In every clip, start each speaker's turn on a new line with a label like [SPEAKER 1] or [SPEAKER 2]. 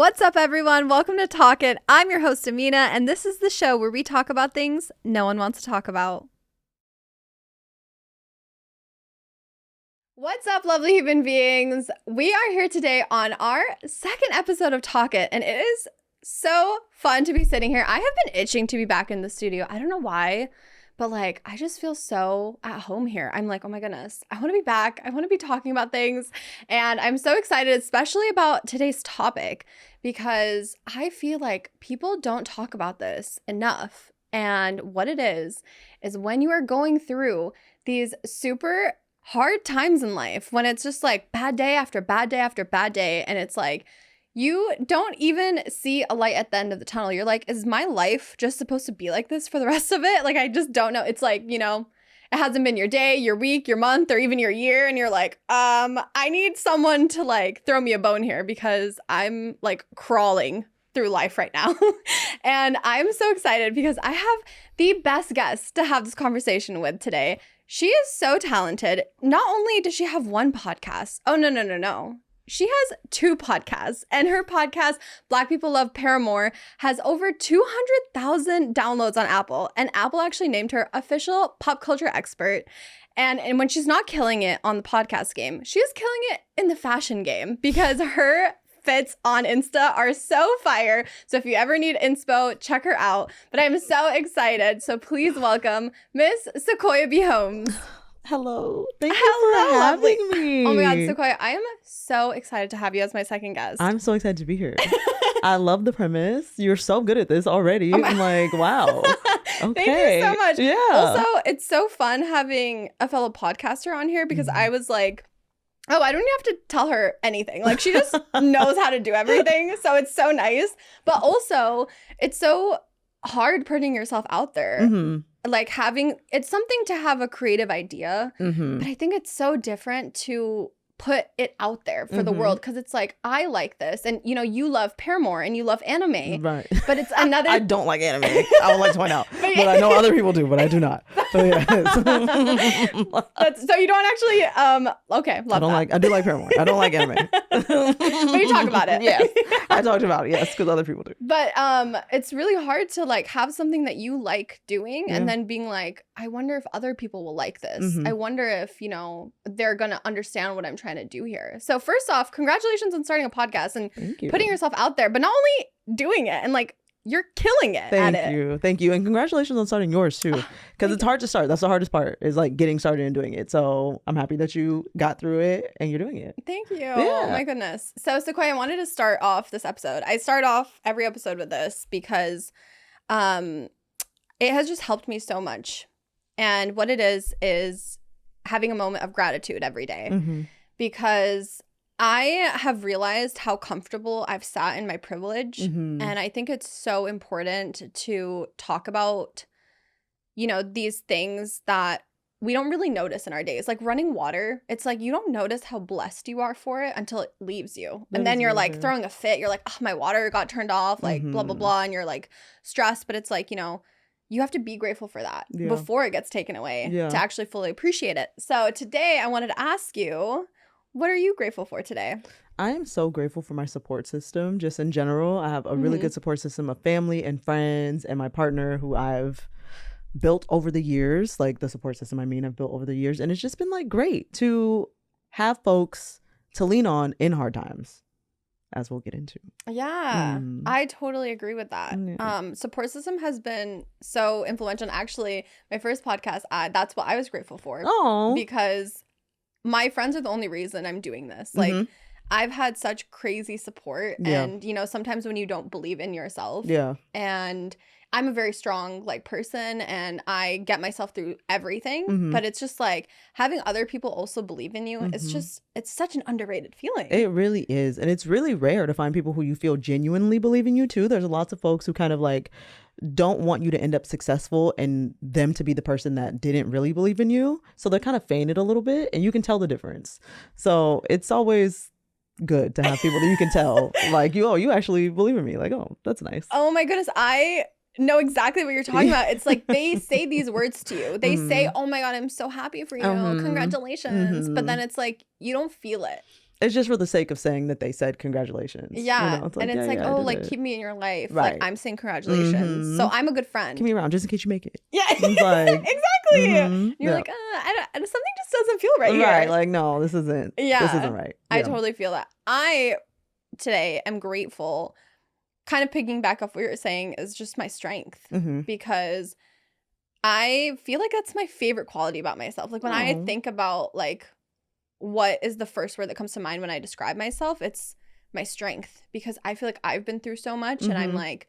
[SPEAKER 1] What's up, everyone? Welcome to Talk It. I'm your host, Amina, and this is the show where we talk about things no one wants to talk about. What's up, lovely human beings? We are here today on our second episode of Talk It, and it is so fun to be sitting here. I have been itching to be back in the studio. I don't know why, but I just feel so at home here. I'm like, oh my goodness, I want to be back. I want to be talking about things. And I'm so excited, especially about today's topic, because I feel like people don't talk about this enough. And what it is when you are going through these super hard times in life, when it's just like bad day after bad day after bad day, and it's like, you don't even see a light at the end of the tunnel. You're like, is my life just supposed to be like this for the rest of it? I just don't know. It's like, it hasn't been your day, your week, your month, or even your year. And you're like, I need someone to throw me a bone here because I'm crawling through life right now. And I'm so excited because I have the best guest to have this conversation with today. She is so talented. Not only does she have one podcast. Oh, no. She has two podcasts, and her podcast, Black People Love Paramore, has over 200,000 downloads on Apple, and Apple actually named her official pop culture expert. And when she's not killing it on the podcast game, she is killing it in the fashion game because her fits on Insta are so fire. So if you ever need inspo, check her out. But I'm so excited. So please welcome Miss Sequoia Holmes.
[SPEAKER 2] Hello. Thank you for having me.
[SPEAKER 1] Oh my God, Sequoia, I am so excited to have you as my second guest.
[SPEAKER 2] I'm so excited to be here. I love the premise. You're so good at this already. I'm like, wow. Okay.
[SPEAKER 1] Thank you so much.
[SPEAKER 2] Yeah.
[SPEAKER 1] Also, it's so fun having a fellow podcaster on here because I was like, oh, I don't even have to tell her anything. She just knows how to do everything. So it's so nice. But also, it's so hard putting yourself out there.
[SPEAKER 2] Mm-hmm.
[SPEAKER 1] It's something to have a creative idea, but I think it's so different to put it out there for the world, because it's like, I like this, and you love Paramore and you love anime,
[SPEAKER 2] right?
[SPEAKER 1] But it's another.
[SPEAKER 2] I don't like anime. I would like to point out, but I know other people do, but I do not. So yeah.
[SPEAKER 1] So you don't actually. Okay, love that.
[SPEAKER 2] I do like Paramore. I don't like anime.
[SPEAKER 1] But you talk about it.
[SPEAKER 2] Yes, I talked about it. Yes, because other people do.
[SPEAKER 1] But it's really hard to have something that you like doing, and then being like, I wonder if other people will like this. I wonder if they're gonna understand what I'm trying to do here. So first off, congratulations on starting a podcast and putting yourself out there, but not only doing it, and you're killing it at it.
[SPEAKER 2] Thank you, and congratulations on starting yours too, because it's hard to start. That's the hardest part, is getting started and doing it. So I'm happy that you got through it and you're doing it.
[SPEAKER 1] Thank you.
[SPEAKER 2] Yeah.
[SPEAKER 1] Oh my goodness. So Sequoia, I wanted to start off this episode. I start off every episode with this because it has just helped me so much. And what it is having a moment of gratitude every day. Because I have realized how comfortable I've sat in my privilege. And I think it's so important to talk about, these things that we don't really notice in our days. Like running water, it's you don't notice how blessed you are for it until it leaves you. And then you're throwing a fit. You're like, oh, my water got turned off, blah, blah, blah. And you're stressed. But it's you have to be grateful for that before it gets taken away to actually fully appreciate it. So today I wanted to ask you, what are you grateful for today?
[SPEAKER 2] I am so grateful for my support system, just in general. I have a really good support system of family and friends and my partner, who I've built over the years. The support system I've built over the years. And it's just been great to have folks to lean on in hard times, as we'll get into.
[SPEAKER 1] Yeah, I totally agree with that.
[SPEAKER 2] Yeah.
[SPEAKER 1] Support system has been so influential. And actually, my first podcast, that's what I was grateful for.
[SPEAKER 2] Oh,
[SPEAKER 1] because my friends are the only reason I'm doing this. I've had such crazy support, and sometimes when you don't believe in yourself, and I'm a very strong person, and I get myself through everything, but it's just having other people also believe in you. It's such an underrated feeling.
[SPEAKER 2] It really is. And it's really rare to find people who you feel genuinely believe in you too. There's lots of folks who kind of don't want you to end up successful and them to be the person that didn't really believe in you. So they're kind of feigning it a little bit, and you can tell the difference. So it's always good to have people that you can tell you actually believe in me. Oh, that's nice.
[SPEAKER 1] Oh my goodness. I know exactly what you're talking about. It's they say these words to you. They say, oh my God, I'm so happy for you. Congratulations. But then it's you don't feel it.
[SPEAKER 2] It's just for the sake of saying that they said congratulations.
[SPEAKER 1] Yeah.
[SPEAKER 2] You know,
[SPEAKER 1] and it's like,
[SPEAKER 2] I
[SPEAKER 1] oh,
[SPEAKER 2] did
[SPEAKER 1] like
[SPEAKER 2] it.
[SPEAKER 1] keep me in your life.
[SPEAKER 2] Right.
[SPEAKER 1] Like I'm saying congratulations. So I'm a good friend.
[SPEAKER 2] Keep me around just in case you make it.
[SPEAKER 1] Yeah.
[SPEAKER 2] It's like,
[SPEAKER 1] exactly. You're like, something just doesn't feel right here.
[SPEAKER 2] Right. Like, no, this isn't.
[SPEAKER 1] Yeah.
[SPEAKER 2] This isn't right.
[SPEAKER 1] I totally feel that. I today am grateful. Kind of picking back off what you're saying is just my strength, because I feel like that's my favorite quality about myself. Like when I think about like what is the first word that comes to mind when I describe myself, it's my strength, because I feel like I've been through so much and I'm like,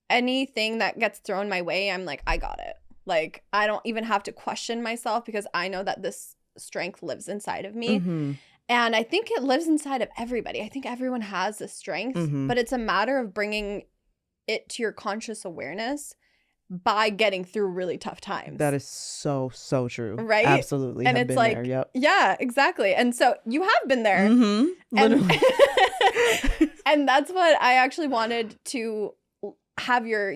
[SPEAKER 1] anything that gets thrown my way, I'm like, I got it. Like I don't even have to question myself because I know that this strength lives inside of me. And I think it lives inside of everybody. I think everyone has this strength, but it's a matter of bringing it to your conscious awareness by getting through really tough times.
[SPEAKER 2] That is so true.
[SPEAKER 1] Right?
[SPEAKER 2] Absolutely.
[SPEAKER 1] And
[SPEAKER 2] I've
[SPEAKER 1] it's
[SPEAKER 2] been
[SPEAKER 1] like,
[SPEAKER 2] there. Yep.
[SPEAKER 1] Yeah, exactly. And so you have been there.
[SPEAKER 2] Literally.
[SPEAKER 1] And that's what I actually wanted to have your,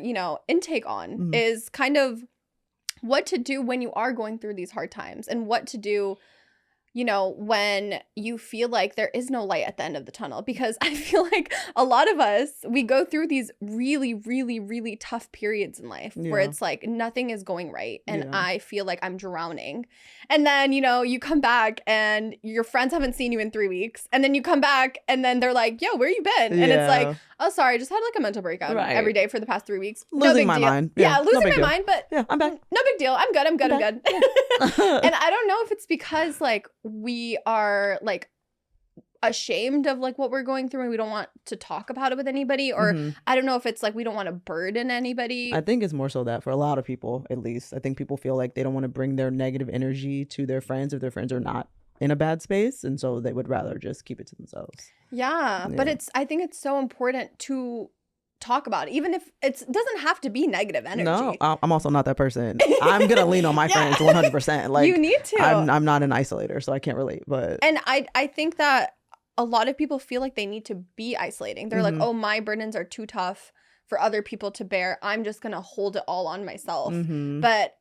[SPEAKER 1] intake on is kind of what to do when you are going through these hard times and what to do when you feel like there is no light at the end of the tunnel. Because I feel like a lot of us, we go through these really, really, really tough periods in life where it's like nothing is going right. And I feel like I'm drowning. And then, you come back and your friends haven't seen you in 3 weeks. And then you come back and then they're like, yo, where you been? And it's like, oh, sorry, I just had like a mental breakdown every day for the past 3 weeks.
[SPEAKER 2] Losing my mind.
[SPEAKER 1] Yeah, losing my mind. But
[SPEAKER 2] yeah, I'm back.
[SPEAKER 1] No big deal. I'm good. And I don't know if it's because like we are like ashamed of like what we're going through and we don't want to talk about it with anybody, or I don't know if it's like we don't want to burden anybody.
[SPEAKER 2] I think it's more so that for a lot of people, at least, I think people feel like they don't want to bring their negative energy to their friends if their friends are not in a bad space, and so they would rather just keep it to themselves.
[SPEAKER 1] Yeah. But I think it's so important to talk about it, even if it doesn't have to be negative energy.
[SPEAKER 2] No, I'm also not that person. I'm gonna lean on my friends 100%. Like
[SPEAKER 1] you need to.
[SPEAKER 2] I'm not an isolator, so I can't relate. But
[SPEAKER 1] I think that a lot of people feel like they need to be isolating. They're like, oh, my burdens are too tough for other people to bear. I'm just gonna hold it all on myself. But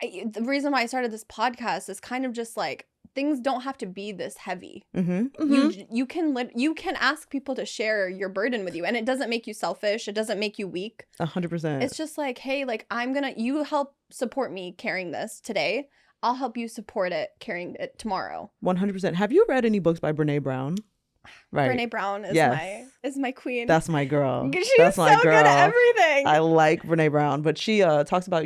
[SPEAKER 1] the reason why I started this podcast is kind of just like, things don't have to be this heavy. You can ask people to share your burden with you, and it doesn't make you selfish. It doesn't make you weak.
[SPEAKER 2] 100%.
[SPEAKER 1] It's just like, hey, like you help support me carrying this today. I'll help you support it carrying it tomorrow.
[SPEAKER 2] 100%. Have you read any books by Brene Brown? Right.
[SPEAKER 1] Brene Brown is my queen.
[SPEAKER 2] That's my girl.
[SPEAKER 1] She's so good at everything.
[SPEAKER 2] I like Brene Brown, but she talks about,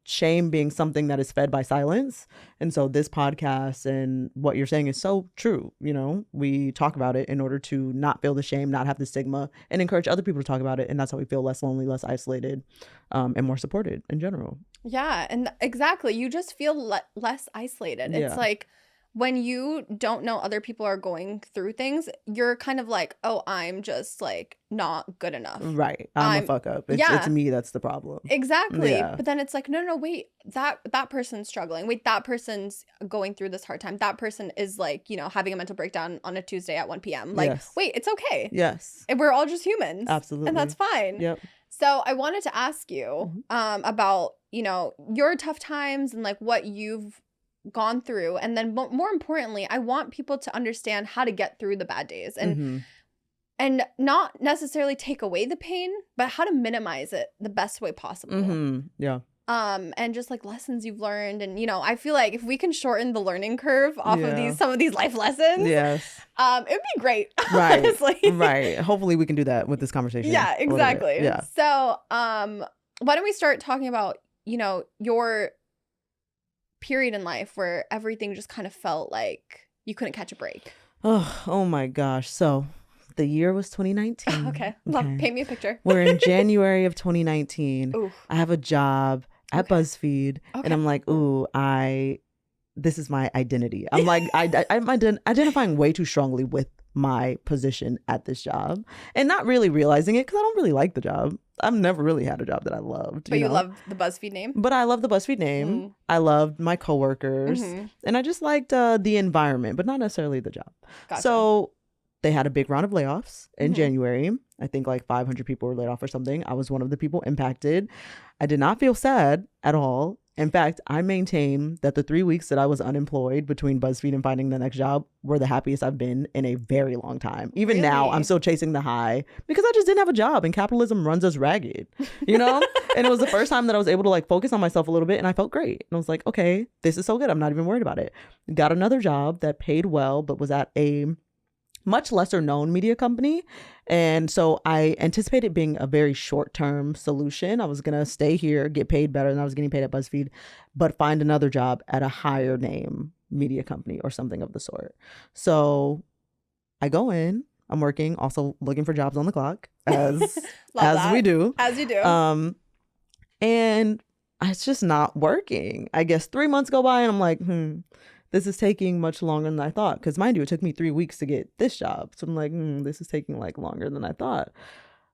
[SPEAKER 2] shame being something that is fed by silence. And so this podcast and what you're saying is so true. We talk about it in order to not feel the shame, not have the stigma, and encourage other people to talk about it. And that's how we feel less lonely, less isolated, and more supported in general. Yeah.
[SPEAKER 1] And exactly. You just feel less isolated. It's like when you don't know other people are going through things, you're kind of like, oh, I'm just like not good enough.
[SPEAKER 2] Right. I'm a fuck up. It's me that's the problem.
[SPEAKER 1] Exactly. Yeah. But then it's like, no, wait, that person's struggling. Wait, that person's going through this hard time. That person is like, having a mental breakdown on a Tuesday at 1 p.m. Like, wait, it's okay.
[SPEAKER 2] Yes.
[SPEAKER 1] We're all just humans.
[SPEAKER 2] Absolutely.
[SPEAKER 1] And that's fine.
[SPEAKER 2] Yep.
[SPEAKER 1] So I wanted to ask you about, your tough times and like what you've gone through, and then more importantly, I want people to understand how to get through the bad days and not necessarily take away the pain, but how to minimize it the best way possible.
[SPEAKER 2] Yeah.
[SPEAKER 1] And just like lessons you've learned, and I feel like if we can shorten the learning curve off of some of these life lessons, it would be great.
[SPEAKER 2] Right.
[SPEAKER 1] Honestly.
[SPEAKER 2] Right. Hopefully we can do that with this conversation.
[SPEAKER 1] Yeah, exactly.
[SPEAKER 2] Yeah.
[SPEAKER 1] So why don't we start talking about your period in life where everything just kind of felt like you couldn't catch a break?
[SPEAKER 2] Oh my gosh. So the year was 2019.
[SPEAKER 1] Okay. Paint me a picture.
[SPEAKER 2] We're in January of 2019.
[SPEAKER 1] Ooh.
[SPEAKER 2] I have a job at BuzzFeed, and I'm like, ooh, this is my identity. I'm like, I'm identifying way too strongly with my position at this job and not really realizing it because I don't really like the job. I've never really had a job that I loved.
[SPEAKER 1] But you love the BuzzFeed name?
[SPEAKER 2] But I love the BuzzFeed name. I loved my coworkers, and I just liked the environment, but not necessarily the job.
[SPEAKER 1] Gotcha.
[SPEAKER 2] So they had a big round of layoffs in January. I think like 500 people were laid off or something. I was one of the people impacted. I did not feel sad at all. In fact, I maintain that the 3 weeks that I was unemployed between BuzzFeed and finding the next job were the happiest I've been in a very long time. Even now, I'm still chasing the high because I just didn't have a job and capitalism runs us ragged, you know? And it was the first time that I was able to like focus on myself a little bit, and I felt great. And I was like, okay, this is so good. I'm not even worried about it. Got another job that paid well, but was at a much lesser known media company. And so I anticipated being a very short-term solution. I was going to stay here, get paid better than I was getting paid at BuzzFeed, but find another job at a higher name media company or something of the sort. So I go in, I'm working, also looking for jobs on the clock as we do.
[SPEAKER 1] As you do.
[SPEAKER 2] And it's just not working. I guess 3 months go by and I'm like, this is taking much longer than I thought. Because mind you, it took me 3 weeks to get this job. So I'm like, this is taking like longer than I thought.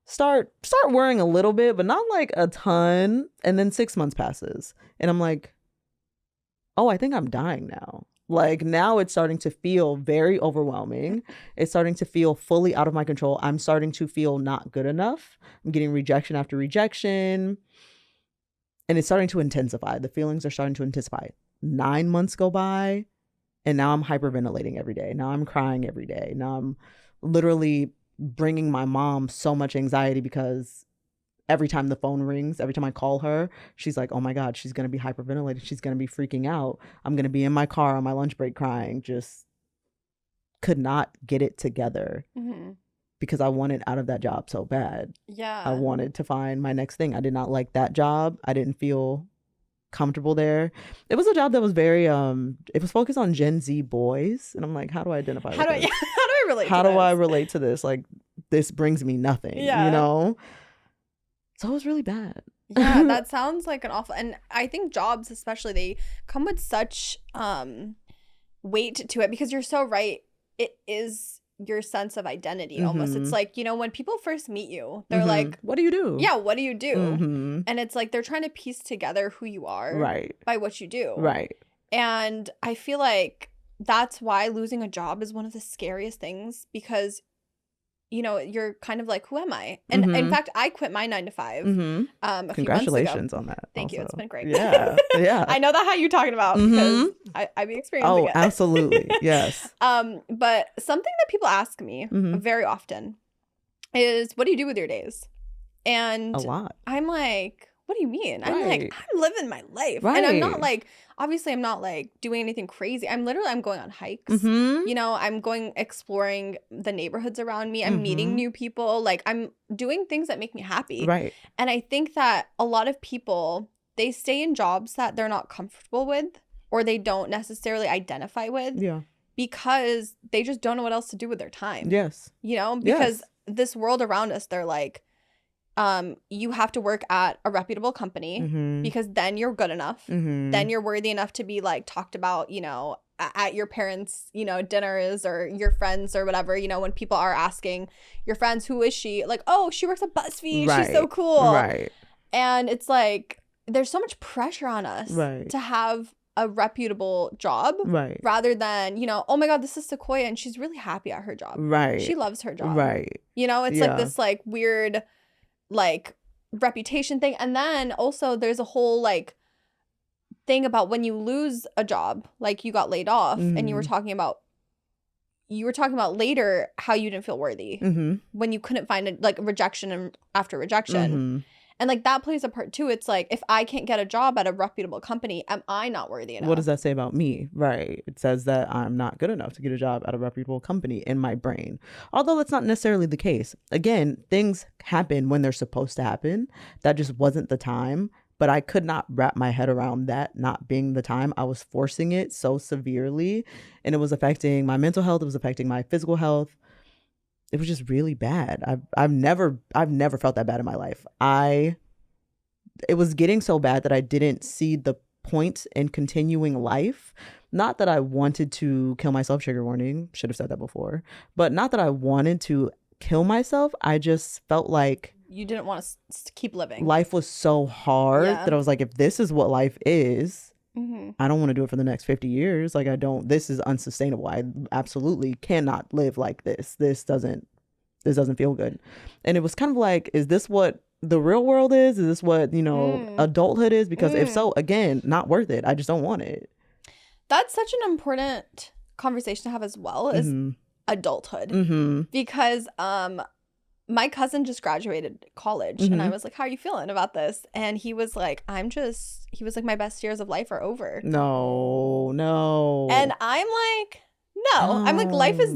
[SPEAKER 2] Start worrying a little bit, but not like a ton. And then 6 months passes. And I'm like, oh, I think I'm dying now. Like now it's starting to feel very overwhelming. It's starting to feel fully out of my control. I'm starting to feel not good enough. I'm getting rejection after rejection. And it's starting to intensify. The feelings are starting to intensify. 9 months go by. And now I'm hyperventilating every day. Now I'm crying every day. Now I'm literally bringing my mom so much anxiety because every time the phone rings, every time I call her, she's like, oh my God, she's going to be hyperventilating. She's going to be freaking out. I'm going to be in my car on my lunch break crying. Just could not get it together because I wanted out of that job so bad.
[SPEAKER 1] Yeah.
[SPEAKER 2] I wanted to find my next thing. I did not like that job. I didn't feel comfortable there. It was a job that was very it was focused on Gen Z boys, and I'm like, how do I identify with this?
[SPEAKER 1] How do I relate
[SPEAKER 2] how
[SPEAKER 1] to
[SPEAKER 2] do
[SPEAKER 1] this?
[SPEAKER 2] I relate to this? Like, this brings me nothing. You know, so it was really bad.
[SPEAKER 1] Yeah, that sounds like an awful, and I think jobs especially, they come with such weight to it because you're so right. It is your sense of identity almost. It's like, you know, when people first meet you, they're like,
[SPEAKER 2] what do you do?
[SPEAKER 1] Yeah, what do you do? And it's like they're trying to piece together who you are by what you do.
[SPEAKER 2] Right.
[SPEAKER 1] And I feel like that's why losing a job is one of the scariest things because, you know, you're kind of like, who am I? And in fact, I quit my 9 to 5 a few months ago.
[SPEAKER 2] Congratulations on that.
[SPEAKER 1] Thank you. It's been great.
[SPEAKER 2] Yeah. Yeah.
[SPEAKER 1] I know that how you're talking about because I be experiencing it.
[SPEAKER 2] Oh, absolutely. Yes.
[SPEAKER 1] But something that people ask me very often is, what do you do with your days? And
[SPEAKER 2] a lot.
[SPEAKER 1] I'm like, what do you mean? I'm like, I'm living my life.
[SPEAKER 2] Right.
[SPEAKER 1] And I'm not like, obviously I'm not like doing anything crazy. I'm going on hikes. You know, I'm going exploring the neighborhoods around me. I'm meeting new people. Like I'm doing things that make me happy.
[SPEAKER 2] Right.
[SPEAKER 1] And I think that a lot of people, they stay in jobs that they're not comfortable with or they don't necessarily identify with.
[SPEAKER 2] Yeah.
[SPEAKER 1] Because they just don't know what else to do with their time.
[SPEAKER 2] Yes.
[SPEAKER 1] You know, because this world around us, they're like, you have to work at a reputable company because then you're good enough. Then you're worthy enough to be like talked about, you know, at your parents', you know, dinners or your friends or whatever, you know, when people are asking your friends, who is she? Like, oh, she works at BuzzFeed.
[SPEAKER 2] Right.
[SPEAKER 1] She's so cool.
[SPEAKER 2] Right.
[SPEAKER 1] And it's like, there's so much pressure on us to have a reputable job rather than, you know, oh my God, this is Sequoia and she's really happy at her job. Right. She loves her job.
[SPEAKER 2] Right.
[SPEAKER 1] You know, it's like this like weird like reputation thing. And then also there's a whole like thing about when you lose a job, like you got laid off and you were talking about later how you didn't feel worthy when you couldn't find a like rejection after rejection. And like that plays a part too. It's like, if I can't get a job at a reputable company, am I not worthy enough?
[SPEAKER 2] What does that say about me? Right. It says that I'm not good enough to get a job at a reputable company in my brain. Although that's not necessarily the case. Again, things happen when they're supposed to happen. That just wasn't the time. But I could not wrap my head around that not being the time. I was forcing it so severely. And it was affecting my mental health. It was affecting my physical health. It was just really bad. I've never felt that bad in my life. It was getting so bad that I didn't see the point in continuing life. Not that I wanted to kill myself, trigger warning, should have said that before, but not that I wanted to kill myself. I just felt like
[SPEAKER 1] you didn't want to keep living.
[SPEAKER 2] Life was so hard that I was like, if this is what life is, I don't want to do it for the next 50 years. Like this is unsustainable. I absolutely cannot live like this. This doesn't feel good. And it was kind of like, is this what the real world is? Is this what, you know, adulthood is? Because if so, again, not worth it. I just don't want it.
[SPEAKER 1] That's such an important conversation to have as well, is adulthood. Because my cousin just graduated college and I was like, how are you feeling about this? And he was like, my best years of life are over.
[SPEAKER 2] No.
[SPEAKER 1] And I'm like, no. I'm like, life is,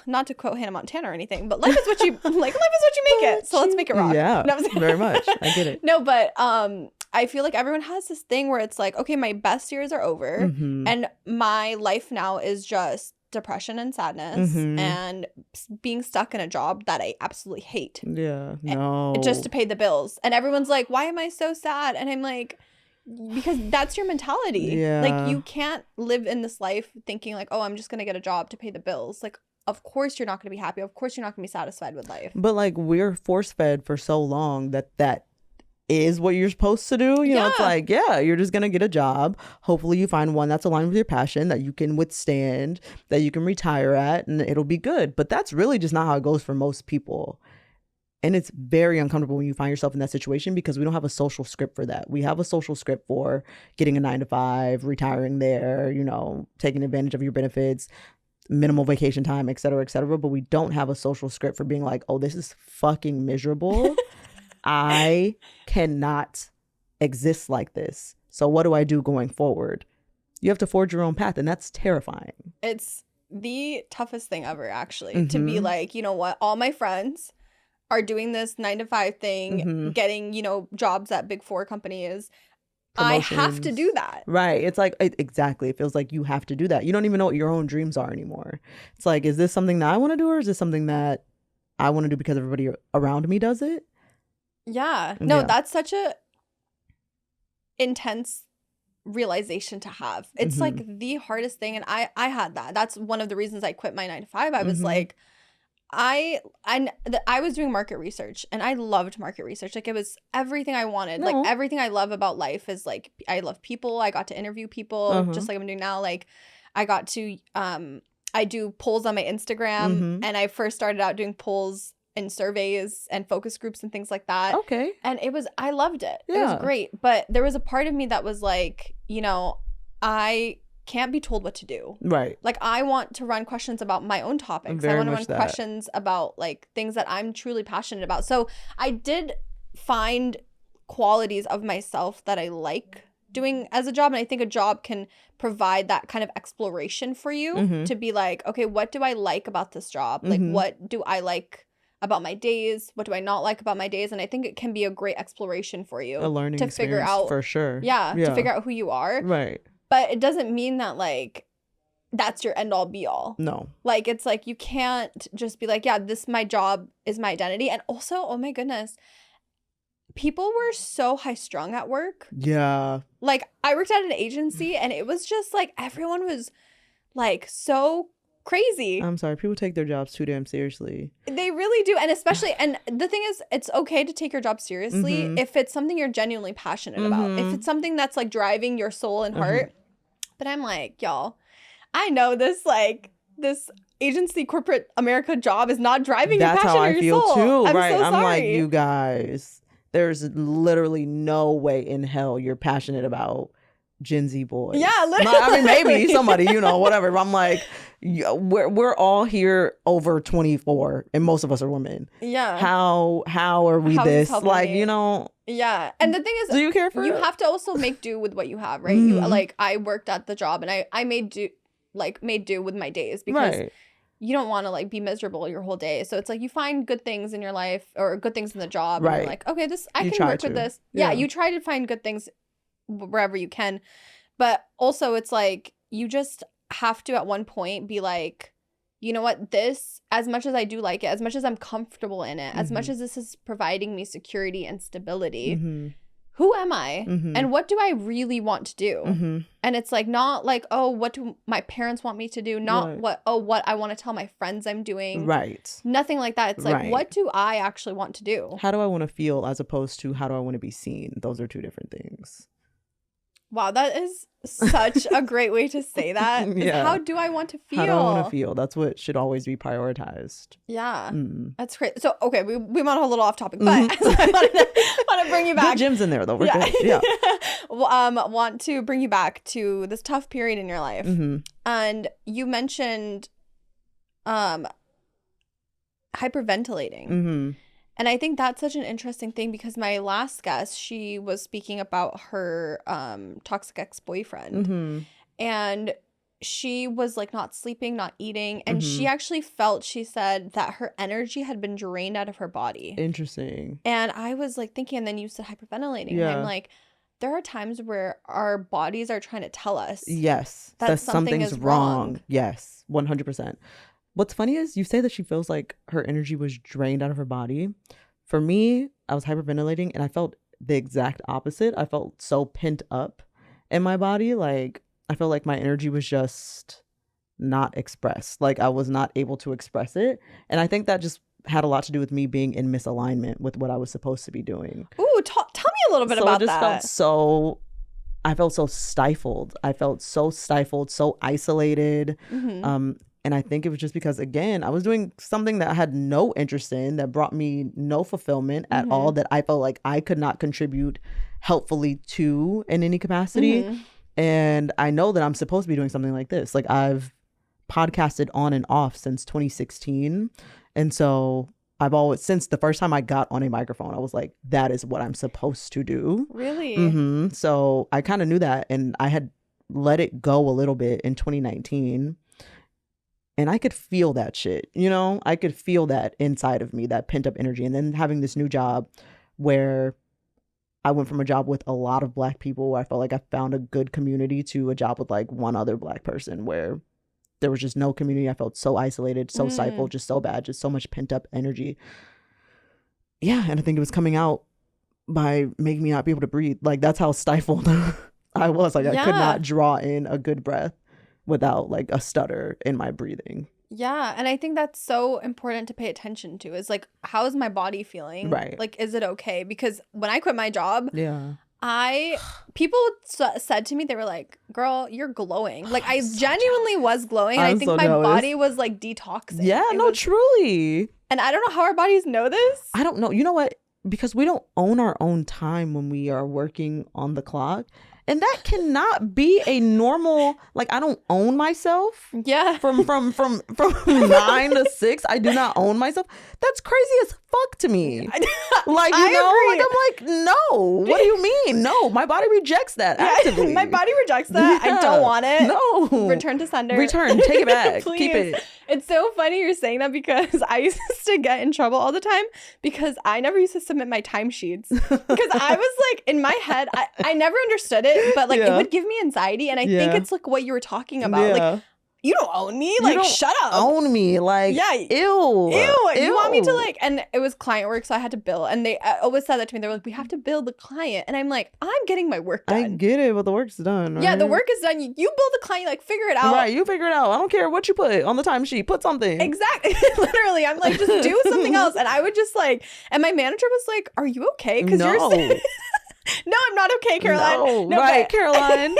[SPEAKER 1] not to quote Hannah Montana or anything, but life is what you make it. So let's make it rock.
[SPEAKER 2] Yeah,
[SPEAKER 1] no,
[SPEAKER 2] very much. I get it.
[SPEAKER 1] No, but I feel like everyone has this thing where it's like, okay, my best years are over and my life now is just depression and sadness and being stuck in a job that I absolutely hate.
[SPEAKER 2] Yeah, no.
[SPEAKER 1] Just to pay the bills. And everyone's like, why am I so sad? And I'm like, because that's your mentality.
[SPEAKER 2] Yeah.
[SPEAKER 1] Like, you can't live in this life thinking like, oh, I'm just going to get a job to pay the bills. Like, of course you're not going to be happy. Of course you're not going to be satisfied with life.
[SPEAKER 2] But like, we're force fed for so long that is what you're supposed to do. You know, it's like, yeah, you're just gonna get a job. Hopefully you find one that's aligned with your passion, that you can withstand, that you can retire at, and it'll be good. But that's really just not how it goes for most people. And it's very uncomfortable when you find yourself in that situation, because we don't have a social script for that. We have a social script for getting a 9-to-5, retiring there, you know, taking advantage of your benefits, minimal vacation time, et cetera, but we don't have a social script for being like, oh, this is fucking miserable. I cannot exist like this. So what do I do going forward? You have to forge your own path, and that's terrifying.
[SPEAKER 1] It's the toughest thing ever, actually, to be like, you know what? All my friends are doing this 9-to-5 thing, getting, you know, jobs at Big 4 companies. Promotions. I have to do that.
[SPEAKER 2] Right. It's like, exactly. It feels like you have to do that. You don't even know what your own dreams are anymore. It's like, is this something that I want to do, or is this something that I want to do because everybody around me does it?
[SPEAKER 1] Yeah. No, that's such a intense realization to have. It's like the hardest thing. And I had that. That's one of the reasons I quit my 9-to-5. I was like, I was doing market research, and I loved market research. Like, it was everything I wanted.
[SPEAKER 2] No.
[SPEAKER 1] Like, everything I love about life is like, I love people. I got to interview people just like I'm doing now. Like, I got to, I do polls on my Instagram, and I first started out doing polls and surveys and focus groups and things like that.
[SPEAKER 2] Okay.
[SPEAKER 1] And I loved it.
[SPEAKER 2] Yeah.
[SPEAKER 1] It was great. But there was a part of me that was like, you know, I can't be told what to do.
[SPEAKER 2] Right.
[SPEAKER 1] Like, I want to run questions about my own topics. I want to run questions about like things that I'm truly passionate about. So I did find qualities of myself that I like doing as a job. And I think a job can provide that kind of exploration for you to be like, okay, what do I like about this job? Like, what do I like about my days? What do I not like about my days? And I think it can be a great exploration for you.
[SPEAKER 2] A learning
[SPEAKER 1] to figure out,
[SPEAKER 2] for sure.
[SPEAKER 1] Yeah, to figure out who you are.
[SPEAKER 2] Right.
[SPEAKER 1] But it doesn't mean that like that's your end all be all.
[SPEAKER 2] No.
[SPEAKER 1] Like, it's like you can't just be like, yeah, my job is my identity. And also, oh my goodness, people were so high strung at work.
[SPEAKER 2] Yeah.
[SPEAKER 1] Like, I worked at an agency, and it was just like everyone was like so crazy.
[SPEAKER 2] I'm sorry, people take their jobs too damn seriously.
[SPEAKER 1] They really do. And especially, and the thing is, it's okay to take your job seriously if it's something you're genuinely passionate about. If it's something that's like driving your soul and heart. But I'm like, y'all, I know this agency corporate America job is not driving your passion or your soul. That's how I feel too.
[SPEAKER 2] Right.
[SPEAKER 1] So
[SPEAKER 2] I'm like, you guys, there's literally no way in hell you're passionate about Gen Z boys.
[SPEAKER 1] Yeah, literally.
[SPEAKER 2] I mean, maybe somebody, you know, whatever. I'm like, we're all here over 24, and most of us are women.
[SPEAKER 1] Yeah.
[SPEAKER 2] How are we this? Like,
[SPEAKER 1] me?
[SPEAKER 2] you know.
[SPEAKER 1] Yeah. And the thing is,
[SPEAKER 2] do you care for
[SPEAKER 1] you
[SPEAKER 2] it?
[SPEAKER 1] have to also make do with what you have, right? You like, I worked at the job, and I made do with my days, because you don't want to like be miserable your whole day. So it's like you find good things in your life or good things in the job.
[SPEAKER 2] Right.
[SPEAKER 1] And you're like, okay, I can work with this. Yeah. You try to find good things wherever you can. But also, it's like you just have to at one point be like, you know what, this, as much as I do like it, as much as I'm comfortable in it, as much as this is providing me security and stability, who am I? And what do I really want to do? And it's like, not like, oh, what do my parents want me to do? Not what I want to tell my friends I'm doing. Right. Nothing like that. It's like, what do I actually want to do?
[SPEAKER 2] How do I want to feel, as opposed to how do I want to be seen? Those are two different things.
[SPEAKER 1] Wow, that is such a great way to say that.
[SPEAKER 2] Yeah.
[SPEAKER 1] How do I want to feel?
[SPEAKER 2] How do I want to feel? That's what should always be prioritized.
[SPEAKER 1] Yeah,
[SPEAKER 2] Mm.
[SPEAKER 1] that's great. So, okay, we went a little off topic, but I want to bring you back.
[SPEAKER 2] Good gyms in there, though. We're
[SPEAKER 1] Yeah.
[SPEAKER 2] good. Yeah.
[SPEAKER 1] Want to bring you back to this tough period in your life.
[SPEAKER 2] Mm-hmm.
[SPEAKER 1] And you mentioned hyperventilating.
[SPEAKER 2] Mm-hmm.
[SPEAKER 1] And I think that's such an interesting thing because my last guest, she was speaking about her toxic ex-boyfriend.
[SPEAKER 2] Mm-hmm.
[SPEAKER 1] And she was like not sleeping, not eating. And
[SPEAKER 2] Mm-hmm.
[SPEAKER 1] she actually felt, she said, that her energy had been drained out of her body.
[SPEAKER 2] Interesting.
[SPEAKER 1] And I was like thinking, and then you said hyperventilating.
[SPEAKER 2] Yeah.
[SPEAKER 1] And I'm like, there are times where our bodies are trying to tell us.
[SPEAKER 2] Yes.
[SPEAKER 1] That
[SPEAKER 2] something's
[SPEAKER 1] is
[SPEAKER 2] wrong. Yes. 100%. What's funny is you say that she feels like her energy was drained out of her body. For me, I was hyperventilating and I felt the exact opposite. I felt so pent up in my body. Like, I felt like my energy was just not expressed. Like, I was not able to express it. And I think that just had a lot to do with me being in misalignment with what I was supposed to be doing.
[SPEAKER 1] Ooh, tell me a little bit about that.
[SPEAKER 2] I felt so stifled. I felt so stifled, so isolated.
[SPEAKER 1] Mm-hmm.
[SPEAKER 2] And I think it was just because, again, I was doing something that I had no interest in, that brought me no fulfillment at all, that I felt like I could not contribute helpfully to in any capacity.
[SPEAKER 1] Mm-hmm.
[SPEAKER 2] And I know that I'm supposed to be doing something like this. Like, I've podcasted on and off since 2016. And so I've always, since the first time I got on a microphone, I was like, that is what I'm supposed to do.
[SPEAKER 1] Really?
[SPEAKER 2] Mm-hmm. So I kind of knew that. And I had let it go a little bit in 2019. And I could feel that shit, you know? I could feel that inside of me, that pent up energy. And then having this new job where I went from a job with a lot of Black people where I felt like I found a good community to a job with like one other Black person where there was just no community. I felt so isolated, so stifled, just so bad, just so much pent up energy. Yeah, and I think it was coming out by making me not be able to breathe. Like, that's how stifled I was. Like, I could not draw in a good breath without like a stutter in my breathing.
[SPEAKER 1] Yeah. And I think that's so important to pay attention to is like, how is my body feeling?
[SPEAKER 2] Right.
[SPEAKER 1] Like, is it okay? Because when I quit my job,
[SPEAKER 2] Yeah.
[SPEAKER 1] people said to me, they were like, girl, you're glowing. Like, I genuinely was glowing. And I think my body was like detoxing.
[SPEAKER 2] Yeah, truly.
[SPEAKER 1] And I don't know how our bodies know this.
[SPEAKER 2] I don't know. You know what? Because we don't own our own time when we are working on the clock. And that cannot be a normal, like, I don't own myself.
[SPEAKER 1] Yeah.
[SPEAKER 2] From 9 to 6, I do not own myself. That's crazy as fuck to me. Like, you know,
[SPEAKER 1] agree.
[SPEAKER 2] like, I'm like, no, what do you mean? No, my body rejects that actively.
[SPEAKER 1] My body rejects that. I don't want it.
[SPEAKER 2] No.
[SPEAKER 1] Return to sender.
[SPEAKER 2] Return. Take it back.
[SPEAKER 1] Please.
[SPEAKER 2] Keep it.
[SPEAKER 1] It's so funny you're saying that because I used to get in trouble all the time because I never used to submit my timesheets. Because I was like, in my head, I never understood it, but like it would give me anxiety. And I think it's like what you were talking about. Like, you don't own me. Like, shut up.
[SPEAKER 2] Own me. Like,
[SPEAKER 1] yeah.
[SPEAKER 2] Ew.
[SPEAKER 1] You want me to like, and it was client work, so I had to bill. And they always said that to me. They were like, we have to bill the client. And I'm like, I'm getting my work done.
[SPEAKER 2] I get it, but the work's done. Right?
[SPEAKER 1] Yeah, the work is done. You bill the client, like, figure it out.
[SPEAKER 2] Right, you figure it out. I don't care what you put on the timesheet. Put something.
[SPEAKER 1] Exactly. Literally, I'm like, just do something else. And I would just like, and my manager was like, are you okay? Because you're no, I'm not okay, Caroline.
[SPEAKER 2] No, right, Caroline.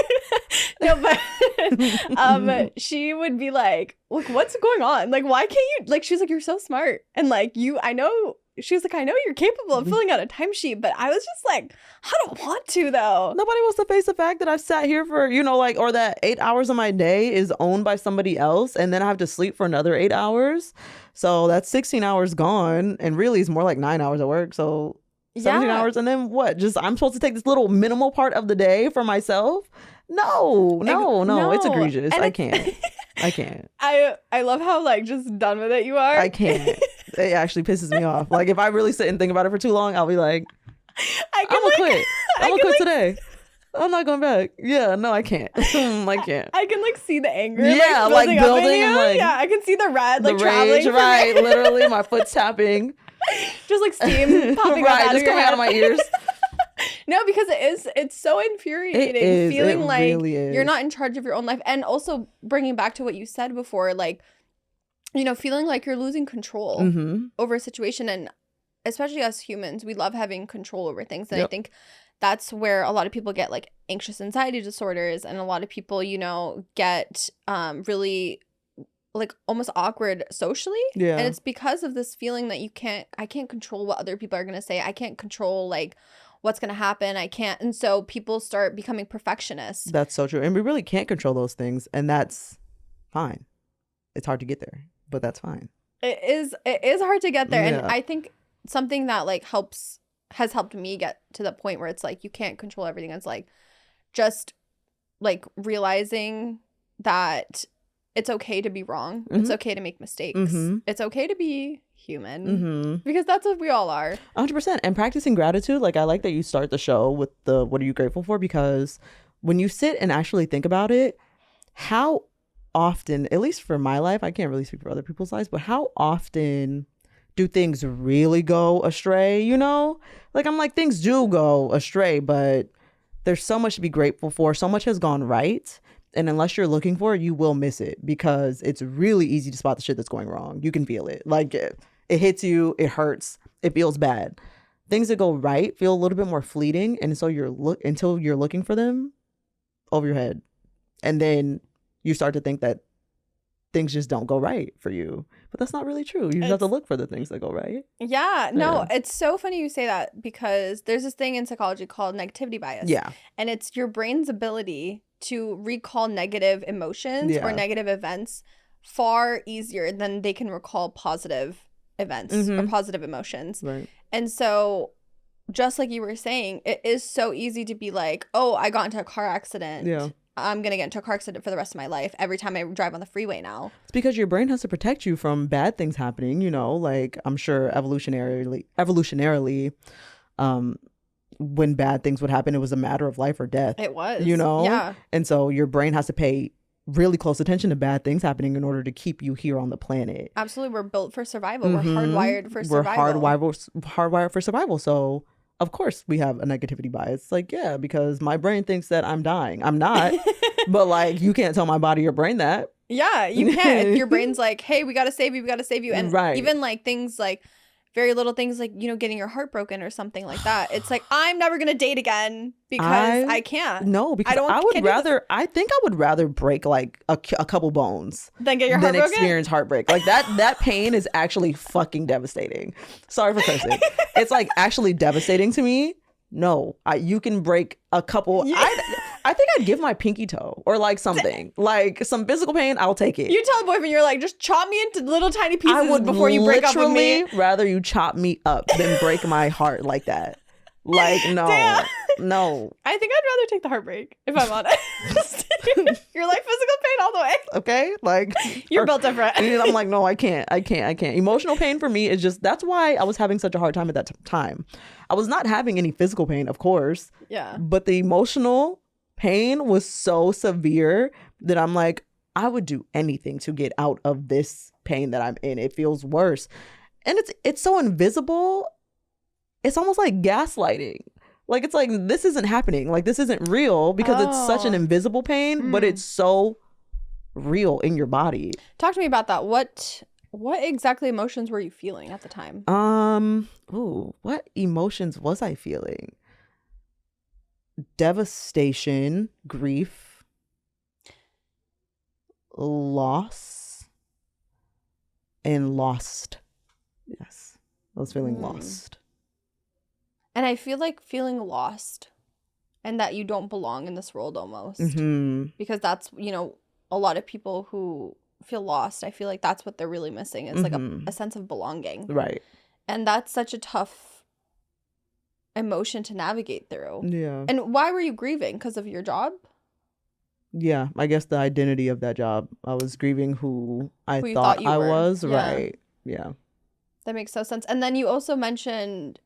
[SPEAKER 1] No, but she would be like, look, what's going on? Like, why can't you? Like, she's like, you're so smart. And like, I know, she was like, I know you're capable of filling out a timesheet, but I was just like, I don't want to though.
[SPEAKER 2] Nobody wants to face the fact that I've sat here for, you know, like, or that 8 hours of my day is owned by somebody else. And then I have to sleep for another 8 hours. So that's 16 hours gone. And really it's more like 9 hours of work. So 17 hours, and then what? Just I'm supposed to take this little minimal part of the day for myself? No, it's egregious. I can't.
[SPEAKER 1] I love how like just done with it you are.
[SPEAKER 2] I can't. It actually pisses me off. Like if I really sit and think about it for too long, I'll be like, I'm gonna quit. I'm gonna quit today. I'm not going back. Yeah, no, I can't. I can't.
[SPEAKER 1] I can like see the anger.
[SPEAKER 2] Yeah, like building and like
[SPEAKER 1] yeah, I can see the red, like
[SPEAKER 2] the
[SPEAKER 1] traveling.
[SPEAKER 2] Rage, right? Literally, my foot's tapping.
[SPEAKER 1] Just like steam popping
[SPEAKER 2] right,
[SPEAKER 1] out
[SPEAKER 2] just coming out of my ears.
[SPEAKER 1] No, because it's so infuriating.
[SPEAKER 2] It is.
[SPEAKER 1] Feeling
[SPEAKER 2] it
[SPEAKER 1] like
[SPEAKER 2] really is.
[SPEAKER 1] you're not in charge of your own life, and also bringing back to what you said before, like, you know, feeling like you're losing control over a situation. And especially us humans, we love having control over things. And I
[SPEAKER 2] Yep.
[SPEAKER 1] think that's where a lot of people get like anxious anxiety disorders, and a lot of people, get really like almost awkward socially.
[SPEAKER 2] Yeah.
[SPEAKER 1] And it's because of this feeling that I can't control what other people are going to say. I can't control like what's going to happen. I can't. And so people start becoming perfectionists.
[SPEAKER 2] That's so true. And we really can't control those things. And that's fine. It's hard to get there, but that's fine.
[SPEAKER 1] It is hard to get there.
[SPEAKER 2] Yeah.
[SPEAKER 1] And I think something that like has helped me get to the point where it's like you can't control everything. It's like just like realizing that it's okay to be wrong.
[SPEAKER 2] Mm-hmm.
[SPEAKER 1] It's okay to make mistakes.
[SPEAKER 2] Mm-hmm.
[SPEAKER 1] It's okay to be human,
[SPEAKER 2] Mm-hmm.
[SPEAKER 1] because that's what we all are.
[SPEAKER 2] 100%. And practicing gratitude, like I like that you start the show with the what are you grateful for? Because when you sit and actually think about it, how often, at least for my life, I can't really speak for other people's lives, but how often do things really go astray, you know? Like I'm like, things do go astray, but there's so much to be grateful for. So much has gone right. And unless you're looking for it, you will miss it, because it's really easy to spot the shit that's going wrong. You can feel it. Like it hits you, it hurts, it feels bad. Things that go right feel a little bit more fleeting, and so until you're looking for them over your head. And then you start to think that things just don't go right for you. But that's not really true. You just have to look for the things that go right.
[SPEAKER 1] Yeah, no, it's so funny you say that, because there's this thing in psychology called negativity bias.
[SPEAKER 2] Yeah.
[SPEAKER 1] And it's your brain's ability to recall negative emotions or negative events far easier than they can recall positive events or positive emotions.
[SPEAKER 2] Right.
[SPEAKER 1] And so just like you were saying, it is so easy to be like, oh, I got into a car accident.
[SPEAKER 2] Yeah.
[SPEAKER 1] I'm going to get into a car accident for the rest of my life every time I drive on the freeway now.
[SPEAKER 2] It's because your brain has to protect you from bad things happening, you know, like I'm sure evolutionarily, when bad things would happen, it was a matter of life or death.
[SPEAKER 1] It was.
[SPEAKER 2] You know?
[SPEAKER 1] Yeah.
[SPEAKER 2] And so your brain has to pay really close attention to bad things happening in order to keep you here on the planet.
[SPEAKER 1] Absolutely. We're built for survival. We're hardwired for survival.
[SPEAKER 2] We're hardwired for survival. So of course we have a negativity bias. Like, yeah, because my brain thinks that I'm dying. I'm not. But like, you can't tell my body or brain that.
[SPEAKER 1] Yeah, you can't. If your brain's like, hey, we got to save you. We got to save you. And even like things like very little things like, getting your heart broken or something like that. It's like, I'm never going to date again because I can't.
[SPEAKER 2] No, because I think I would rather break like a couple bones
[SPEAKER 1] than get your heart broken?
[SPEAKER 2] Experience heartbreak. Like that pain is actually fucking devastating. Sorry for cursing. It's like actually devastating to me. No, you can break a couple. Yeah. I think I'd give my pinky toe or like something, like some physical pain. I'll take it.
[SPEAKER 1] You tell the boyfriend, you're like, just chop me into little tiny pieces before you break up with me.
[SPEAKER 2] I would rather you chop me up than break my heart like that. Like, no.
[SPEAKER 1] Damn.
[SPEAKER 2] No.
[SPEAKER 1] I think I'd rather take the heartbreak, if I'm honest. You're like physical pain all the way.
[SPEAKER 2] Okay? Like,
[SPEAKER 1] you're built different.
[SPEAKER 2] I'm like, no, I can't. Emotional pain for me is just, that's why I was having such a hard time at that time. I was not having any physical pain, of course.
[SPEAKER 1] Yeah.
[SPEAKER 2] But the emotional pain was so severe that I'm like, I would do anything to get out of this pain that I'm in. It feels worse. And it's so invisible. It's almost like gaslighting. Like, it's like, this isn't happening. Like, this isn't real because it's such an invisible pain, but it's so real in your body.
[SPEAKER 1] Talk to me about that. What exactly emotions were you feeling at the time?
[SPEAKER 2] What emotions was I feeling? Devastation, grief, loss, and lost. Yes, I was feeling lost.
[SPEAKER 1] And I feel like feeling lost and that you don't belong in this world almost. Because that's, a lot of people who feel lost, I feel like that's what they're really missing. It's like a sense of belonging.
[SPEAKER 2] Right.
[SPEAKER 1] And that's such a tough emotion to navigate through.
[SPEAKER 2] Yeah.
[SPEAKER 1] And why were you grieving? Because of your job?
[SPEAKER 2] Yeah, I guess the identity of that job. I was grieving who I thought I was.
[SPEAKER 1] Yeah.
[SPEAKER 2] Right. Yeah.
[SPEAKER 1] That makes so sense. And then you also mentioned,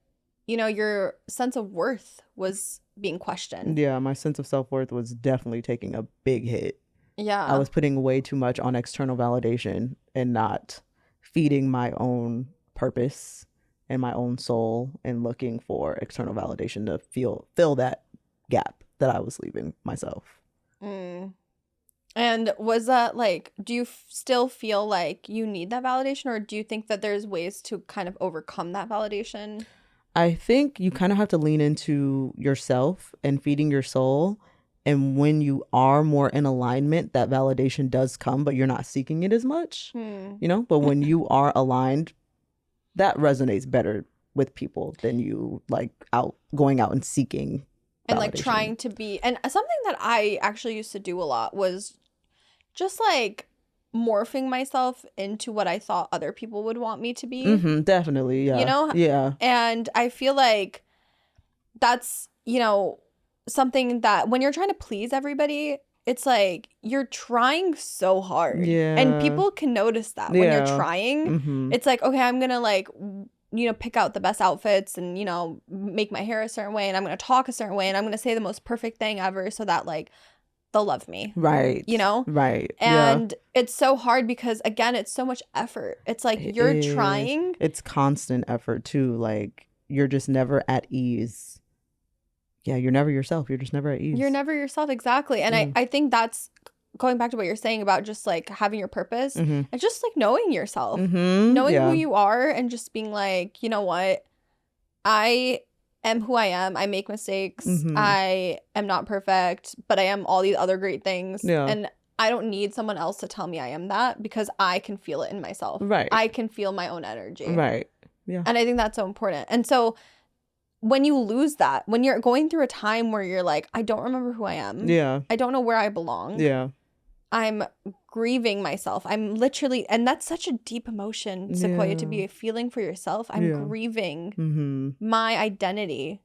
[SPEAKER 1] your sense of worth was being questioned.
[SPEAKER 2] Yeah, my sense of self-worth was definitely taking a big hit.
[SPEAKER 1] Yeah.
[SPEAKER 2] I was putting way too much on external validation and not feeding my own purpose and my own soul and looking for external validation to fill that gap that I was leaving myself.
[SPEAKER 1] And was that like, do you still feel like you need that validation, or do you think that there's ways to kind of overcome that validation?
[SPEAKER 2] I think you kind of have to lean into yourself and feeding your soul. And when you are more in alignment, that validation does come, but you're not seeking it as much, you know? But when you are aligned, that resonates better with people than you like going out and seeking
[SPEAKER 1] And
[SPEAKER 2] validation.
[SPEAKER 1] like trying to be, and something that I actually used to do a lot was just like morphing myself into what I thought other people would want me to be.
[SPEAKER 2] Mm-hmm, definitely, yeah.
[SPEAKER 1] You know?
[SPEAKER 2] Yeah.
[SPEAKER 1] And I feel like that's, you know, something that when you're trying to please everybody, it's like you're trying so hard.
[SPEAKER 2] Yeah.
[SPEAKER 1] And people can notice that when you're
[SPEAKER 2] Yeah.
[SPEAKER 1] trying.
[SPEAKER 2] Mm-hmm.
[SPEAKER 1] It's like, okay, I'm going to like, you know, pick out the best outfits and, you know, make my hair a certain way, and I'm going to talk a certain way, and I'm going to say the most perfect thing ever so that like they'll love me.
[SPEAKER 2] Right.
[SPEAKER 1] You know?
[SPEAKER 2] Right.
[SPEAKER 1] And it's so hard because, again, it's so much effort. It's like you're trying.
[SPEAKER 2] It's constant effort too. Like you're just never at ease. Yeah, you're never yourself. You're just never at ease.
[SPEAKER 1] You're never yourself. Exactly. And I think that's going back to what you're saying about just like having your purpose and just like knowing yourself, knowing who you are, and just being like, you know what? I am who I am. I make mistakes. I am not perfect, but I am all these other great things.
[SPEAKER 2] Yeah.
[SPEAKER 1] And I don't need someone else to tell me I am that, because I can feel it in myself.
[SPEAKER 2] Right.
[SPEAKER 1] I can feel my own energy.
[SPEAKER 2] Right. Yeah.
[SPEAKER 1] And I think that's so important. And so when you lose that, when you're going through a time where you're like, I don't remember who I am.
[SPEAKER 2] Yeah.
[SPEAKER 1] I don't know where I belong.
[SPEAKER 2] Yeah.
[SPEAKER 1] I'm grieving myself. I'm literally, and that's such a deep emotion, Sequoia, to be feeling for yourself. I'm grieving my identity.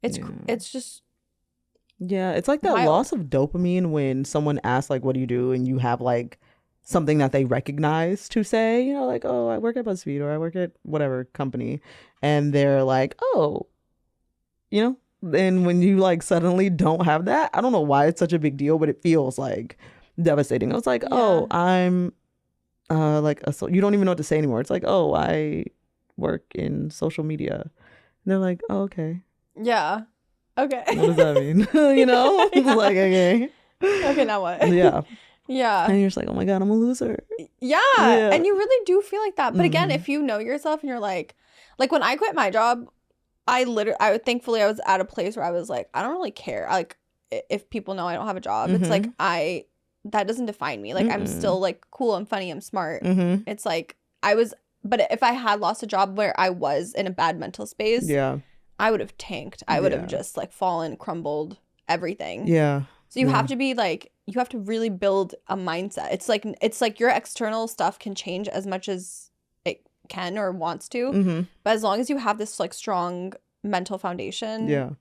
[SPEAKER 1] It's just.
[SPEAKER 2] Yeah, it's like that
[SPEAKER 1] wild.
[SPEAKER 2] loss of dopamine when someone asks like, what do you do? And you have like something that they recognize to say, you know, like, oh, I work at BuzzFeed, or I work at whatever company. And they're like, oh, you know, and when you like suddenly don't have that, I don't know why it's such a big deal, but it feels like devastating. It's like, oh, I'm like, so you don't even know what to say anymore. It's like, oh, I work in social media. And they're like, oh, okay.
[SPEAKER 1] Yeah. Okay.
[SPEAKER 2] What does that mean? You know?
[SPEAKER 1] Yeah.
[SPEAKER 2] Like, okay.
[SPEAKER 1] Okay, now what?
[SPEAKER 2] Yeah.
[SPEAKER 1] Yeah.
[SPEAKER 2] And you're just like, oh my God, I'm a loser.
[SPEAKER 1] Yeah. And you really do feel like that. But again, if you know yourself and you're like when I quit my job, thankfully I was at a place where I was like, I don't really care. Like if people know I don't have a job, it's like that doesn't define me. Like I'm still like cool, I'm funny, I'm smart. It's like but if I had lost a job where I was in a bad mental space, I would have tanked. I would have just like fallen, crumbled, everything. Yeah. So you have to be like, you have to really build a mindset. It's like your external stuff can change as much as it can or wants to. But as long as you have this like strong mental foundation,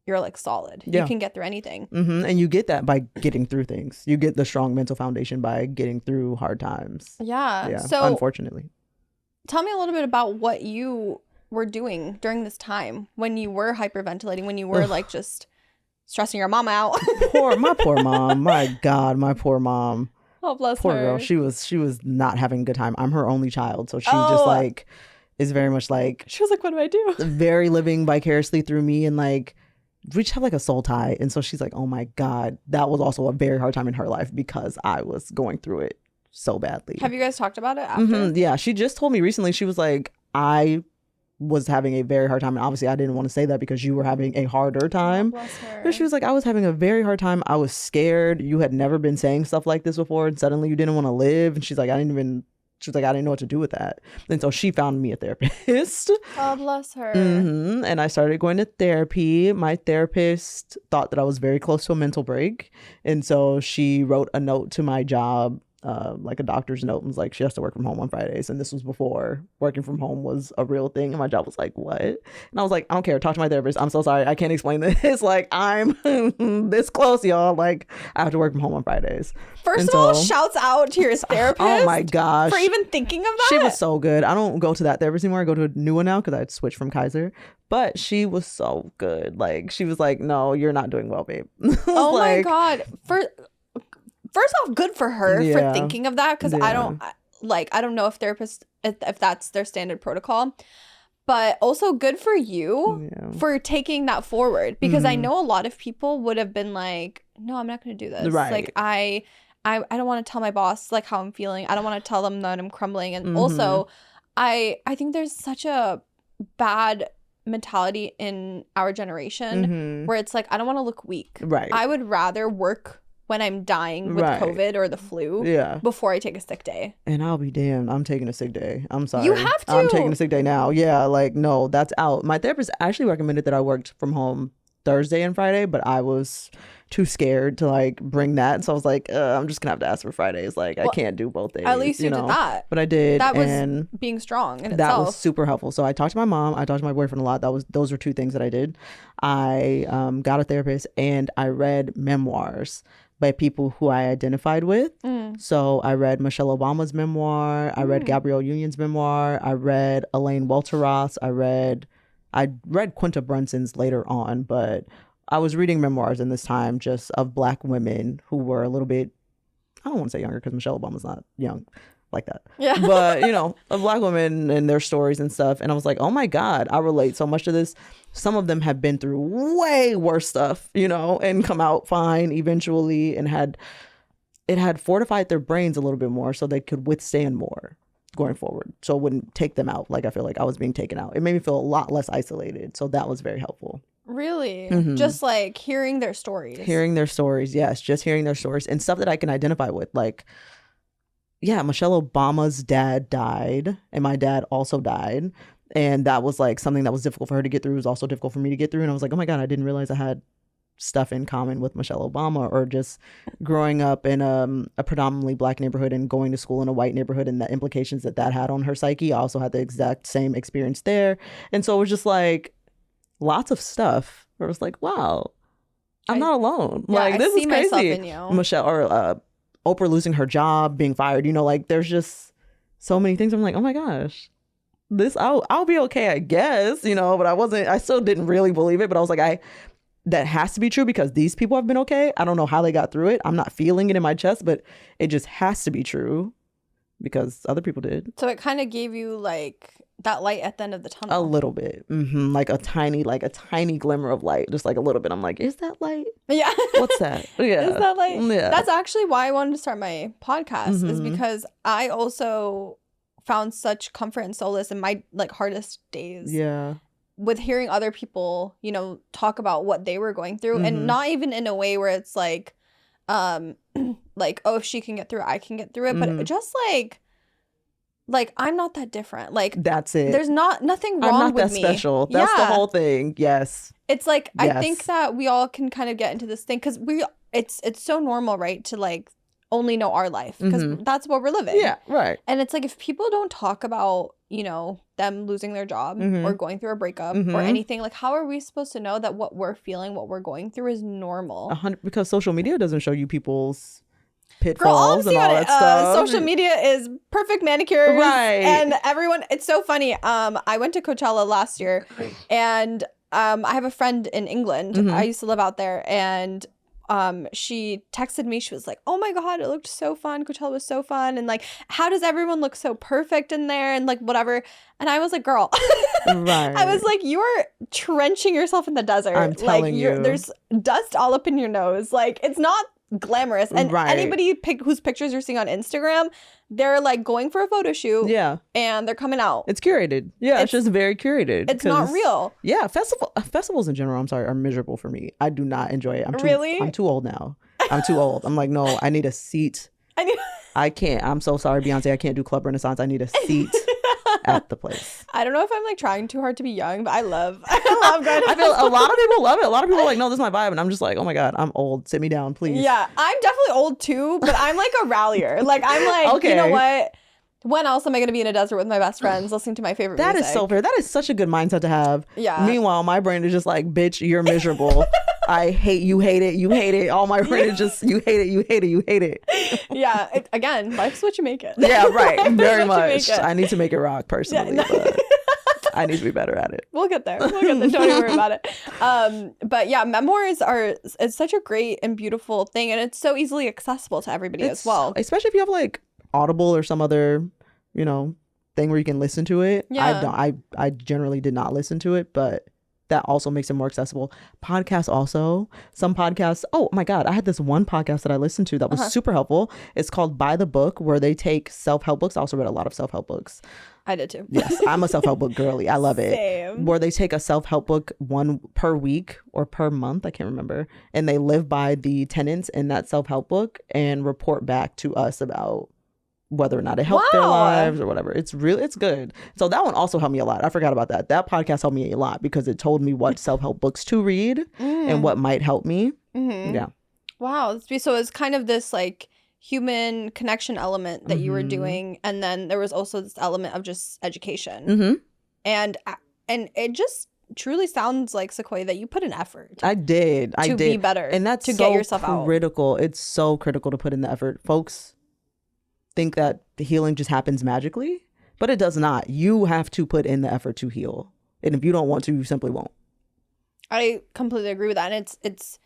[SPEAKER 1] you're like solid. You can get through anything.
[SPEAKER 2] And you get that by getting through things. You get the strong mental foundation by getting through hard times.
[SPEAKER 1] Yeah.
[SPEAKER 2] So unfortunately.
[SPEAKER 1] Tell me a little bit about what you were doing during this time when you were hyperventilating, when you were like just stressing your mom out.
[SPEAKER 2] My poor mom. My God, my poor mom.
[SPEAKER 1] Oh, bless
[SPEAKER 2] poor
[SPEAKER 1] her.
[SPEAKER 2] Girl. She was not having a good time. I'm her only child, so she just like is very much like,
[SPEAKER 1] she was like, what do I do?
[SPEAKER 2] Very living vicariously through me, and like we just have like a soul tie. And so she's like, oh my God, that was also a very hard time in her life because I was going through it so badly.
[SPEAKER 1] Have you guys talked about it after?
[SPEAKER 2] Yeah, she just told me recently. She was like, I was having a very hard time, and obviously I didn't want to say that because you were having a harder time.
[SPEAKER 1] Oh, bless her.
[SPEAKER 2] But she was like, I was having a very hard time. I was scared. You had never been saying stuff like this before, and suddenly you didn't want to live. And she's like, I didn't know what to do with that. And so she found me a therapist.
[SPEAKER 1] Oh, bless her.
[SPEAKER 2] And I started going to therapy. My therapist thought that I was very close to a mental break, and so she wrote a note to my job, like a doctor's note, and was like, she has to work from home on Fridays. And this was before working from home was a real thing. And my job was like, what? And I was like, I don't care. Talk to my therapist. I'm so sorry. I can't explain this. Like, I'm this close, y'all. Like, I have to work from home on Fridays.
[SPEAKER 1] First of all, shouts out to your therapist.
[SPEAKER 2] Oh my gosh.
[SPEAKER 1] For even thinking of that.
[SPEAKER 2] She was so good. I don't go to that therapist anymore. I go to a new one now because I switched from Kaiser. But she was so good. Like, she was like, no, you're not doing well, babe.
[SPEAKER 1] Oh my God. First off, good for her for thinking of that, because I don't know if therapists, if that's their standard protocol, but also good for you for taking that forward, because I know a lot of people would have been like, no, I'm not going to do this.
[SPEAKER 2] Right.
[SPEAKER 1] Like I don't want to tell my boss like how I'm feeling. I don't want to tell them that I'm crumbling. And also I think there's such a bad mentality in our generation where it's like, I don't want to look weak.
[SPEAKER 2] Right.
[SPEAKER 1] I would rather work when I'm dying with COVID or the flu before I take a sick day.
[SPEAKER 2] And I'll be damned, I'm taking a sick day. I'm sorry.
[SPEAKER 1] You have to.
[SPEAKER 2] I'm taking a sick day now. Yeah, like, no, that's out. My therapist actually recommended that I worked from home Thursday and Friday, but I was too scared to like bring that. So I was like, I'm just gonna have to ask for Fridays. Like, well, I can't do both days.
[SPEAKER 1] At least you did that.
[SPEAKER 2] But I did.
[SPEAKER 1] That was
[SPEAKER 2] and
[SPEAKER 1] being strong in
[SPEAKER 2] that
[SPEAKER 1] itself.
[SPEAKER 2] was super helpful. So I talked to my mom. I talked to my boyfriend a lot. Those were two things that I did. I got a therapist and I read memoirs by people who I identified with. So I read Michelle Obama's memoir. I read Gabrielle Union's memoir. I read Elaine Welteroth's. I read Quinta Brunson's later on, but I was reading memoirs in this time just of Black women who were a little bit, I don't want to say younger because Michelle Obama's not young like that. Yeah. But, of Black women and their stories and stuff. And I was like, oh my God, I relate so much to this. Some of them have been through way worse stuff, and come out fine eventually, and it had fortified their brains a little bit more so they could withstand more going forward. So it wouldn't take them out like I feel like I was being taken out. It made me feel a lot less isolated. So that was very helpful.
[SPEAKER 1] Really? Just like hearing their stories.
[SPEAKER 2] Yes. Just hearing their stories and stuff that I can identify with. Like, yeah, Michelle Obama's dad died and my dad also died. And that was like something that was difficult for her to get through. It was also difficult for me to get through. And I was like, oh my God, I didn't realize I had stuff in common with Michelle Obama, or just growing up in a predominantly Black neighborhood and going to school in a white neighborhood and the implications that had on her psyche. I also had the exact same experience there. And so it was just like lots of stuff where it was like, wow, I'm not alone.
[SPEAKER 1] Yeah,
[SPEAKER 2] like, this is crazy.
[SPEAKER 1] Myself in you.
[SPEAKER 2] Michelle or Oprah losing her job, being fired, like there's just so many things. I'm like, oh my gosh, I'll be okay, I guess, but I still didn't really believe it. But I was like, that has to be true because these people have been okay. I don't know how they got through it. I'm not feeling it in my chest, but it just has to be true because other people did.
[SPEAKER 1] So it kind of gave you like that light at the end of the tunnel.
[SPEAKER 2] A little bit. Like a tiny glimmer of light. Just like a little bit. I'm like, is that light?
[SPEAKER 1] Yeah.
[SPEAKER 2] What's that? Yeah.
[SPEAKER 1] Is that light?
[SPEAKER 2] Yeah.
[SPEAKER 1] That's actually why I wanted to start my podcast, is because I also found such comfort and solace in my like hardest days.
[SPEAKER 2] Yeah.
[SPEAKER 1] With hearing other people, talk about what they were going through, and not even in a way where it's like, like, oh, if she can get through it, I can get through it. But just like I'm not that different. Like,
[SPEAKER 2] that's it.
[SPEAKER 1] There's nothing wrong with me.
[SPEAKER 2] I'm not that special. That's the whole thing. Yes.
[SPEAKER 1] It's like, yes. I think that we all can kind of get into this thing because it's so normal, right? To like only know our life because that's what we're living.
[SPEAKER 2] Yeah, right.
[SPEAKER 1] And it's like, if people don't talk about, them losing their job or going through a breakup or anything, like, how are we supposed to know that what we're feeling, what we're going through is normal?
[SPEAKER 2] Because social media doesn't show you people's pitfalls and all that stuff.
[SPEAKER 1] Social media is perfect manicures,
[SPEAKER 2] right?
[SPEAKER 1] And everyone, it's so funny. I went to Coachella last year, and I have a friend in England. I used to live out there, and she texted me. She was like, oh my God, it looked so fun. Coachella was so fun. And like, how does everyone look so perfect in there? And like, whatever. And I was like, girl,
[SPEAKER 2] right.
[SPEAKER 1] I was like, you are trenching yourself in the desert.
[SPEAKER 2] I'm telling you.
[SPEAKER 1] There's dust all up in your nose. Like, it's not glamorous. And anybody whose pictures you're seeing on Instagram, they're like going for a photo shoot. Yeah. And they're coming out.
[SPEAKER 2] It's curated. Yeah, it's just very curated.
[SPEAKER 1] It's not real.
[SPEAKER 2] Yeah, festivals in general, I'm sorry, are miserable for me. I do not enjoy it. I'm too old now. I'm too old. I'm like, no, I need a seat. I can't. I'm so sorry, Beyonce. I can't do Club Renaissance. I need a seat at the place.
[SPEAKER 1] I don't know if I'm like trying too hard to be young, but I love going to
[SPEAKER 2] I feel a lot of people love it. A lot of people are like, no, this is my vibe. And I'm just like, oh my God, I'm old. Sit me down, please.
[SPEAKER 1] Yeah, I'm definitely old too, but I'm like a rallier. Like, I'm like, okay. You know what? When else am I going to be in a desert with my best friends listening to my favorite music?
[SPEAKER 2] That is so fair. That is such a good mindset to have.
[SPEAKER 1] Yeah.
[SPEAKER 2] Meanwhile, my brain is just like, bitch, you're miserable. I hate you, hate it, you hate it. All my brain is just, you hate it, you hate it, you hate it.
[SPEAKER 1] Yeah. Again, life's what you make it.
[SPEAKER 2] Yeah, right. Very much. I need to make it rock personally, but I need to be better at it.
[SPEAKER 1] We'll get there. Don't even worry about it. But yeah, memoirs it's such a great and beautiful thing, and it's so easily accessible to everybody as well.
[SPEAKER 2] Especially if you have like Audible or some other, thing where you can listen to it.
[SPEAKER 1] Yeah.
[SPEAKER 2] I generally did not listen to it, but that also makes it more accessible. Podcasts also, some podcasts, oh my God, I had this one podcast that I listened to that was super helpful. It's called By the Book, where they take self-help books. I also read a lot of self-help books.
[SPEAKER 1] I did too.
[SPEAKER 2] Yes, I'm a self-help book girly. I love it.
[SPEAKER 1] Same.
[SPEAKER 2] Where they take a self-help book, one per week or per month, I can't remember, and they live by the tenets in that self-help book and report back to us about whether or not it helped their lives or whatever. It's good. So that one also helped me a lot. I forgot about that. That podcast helped me a lot because it told me what self-help books to read and what might help me. Yeah.
[SPEAKER 1] Wow. So it's kind of this like human connection element that you were doing, and then there was also this element of just education. And it just truly sounds like, Sequoia, that you put an effort.
[SPEAKER 2] I did
[SPEAKER 1] to be better,
[SPEAKER 2] and that's
[SPEAKER 1] to
[SPEAKER 2] so
[SPEAKER 1] get yourself
[SPEAKER 2] critical. It's so critical to put in the effort. Folks think that the healing just happens magically, but it does not. You have to put in the effort to heal, and if you don't want to, you simply won't.
[SPEAKER 1] I completely agree with that. And it's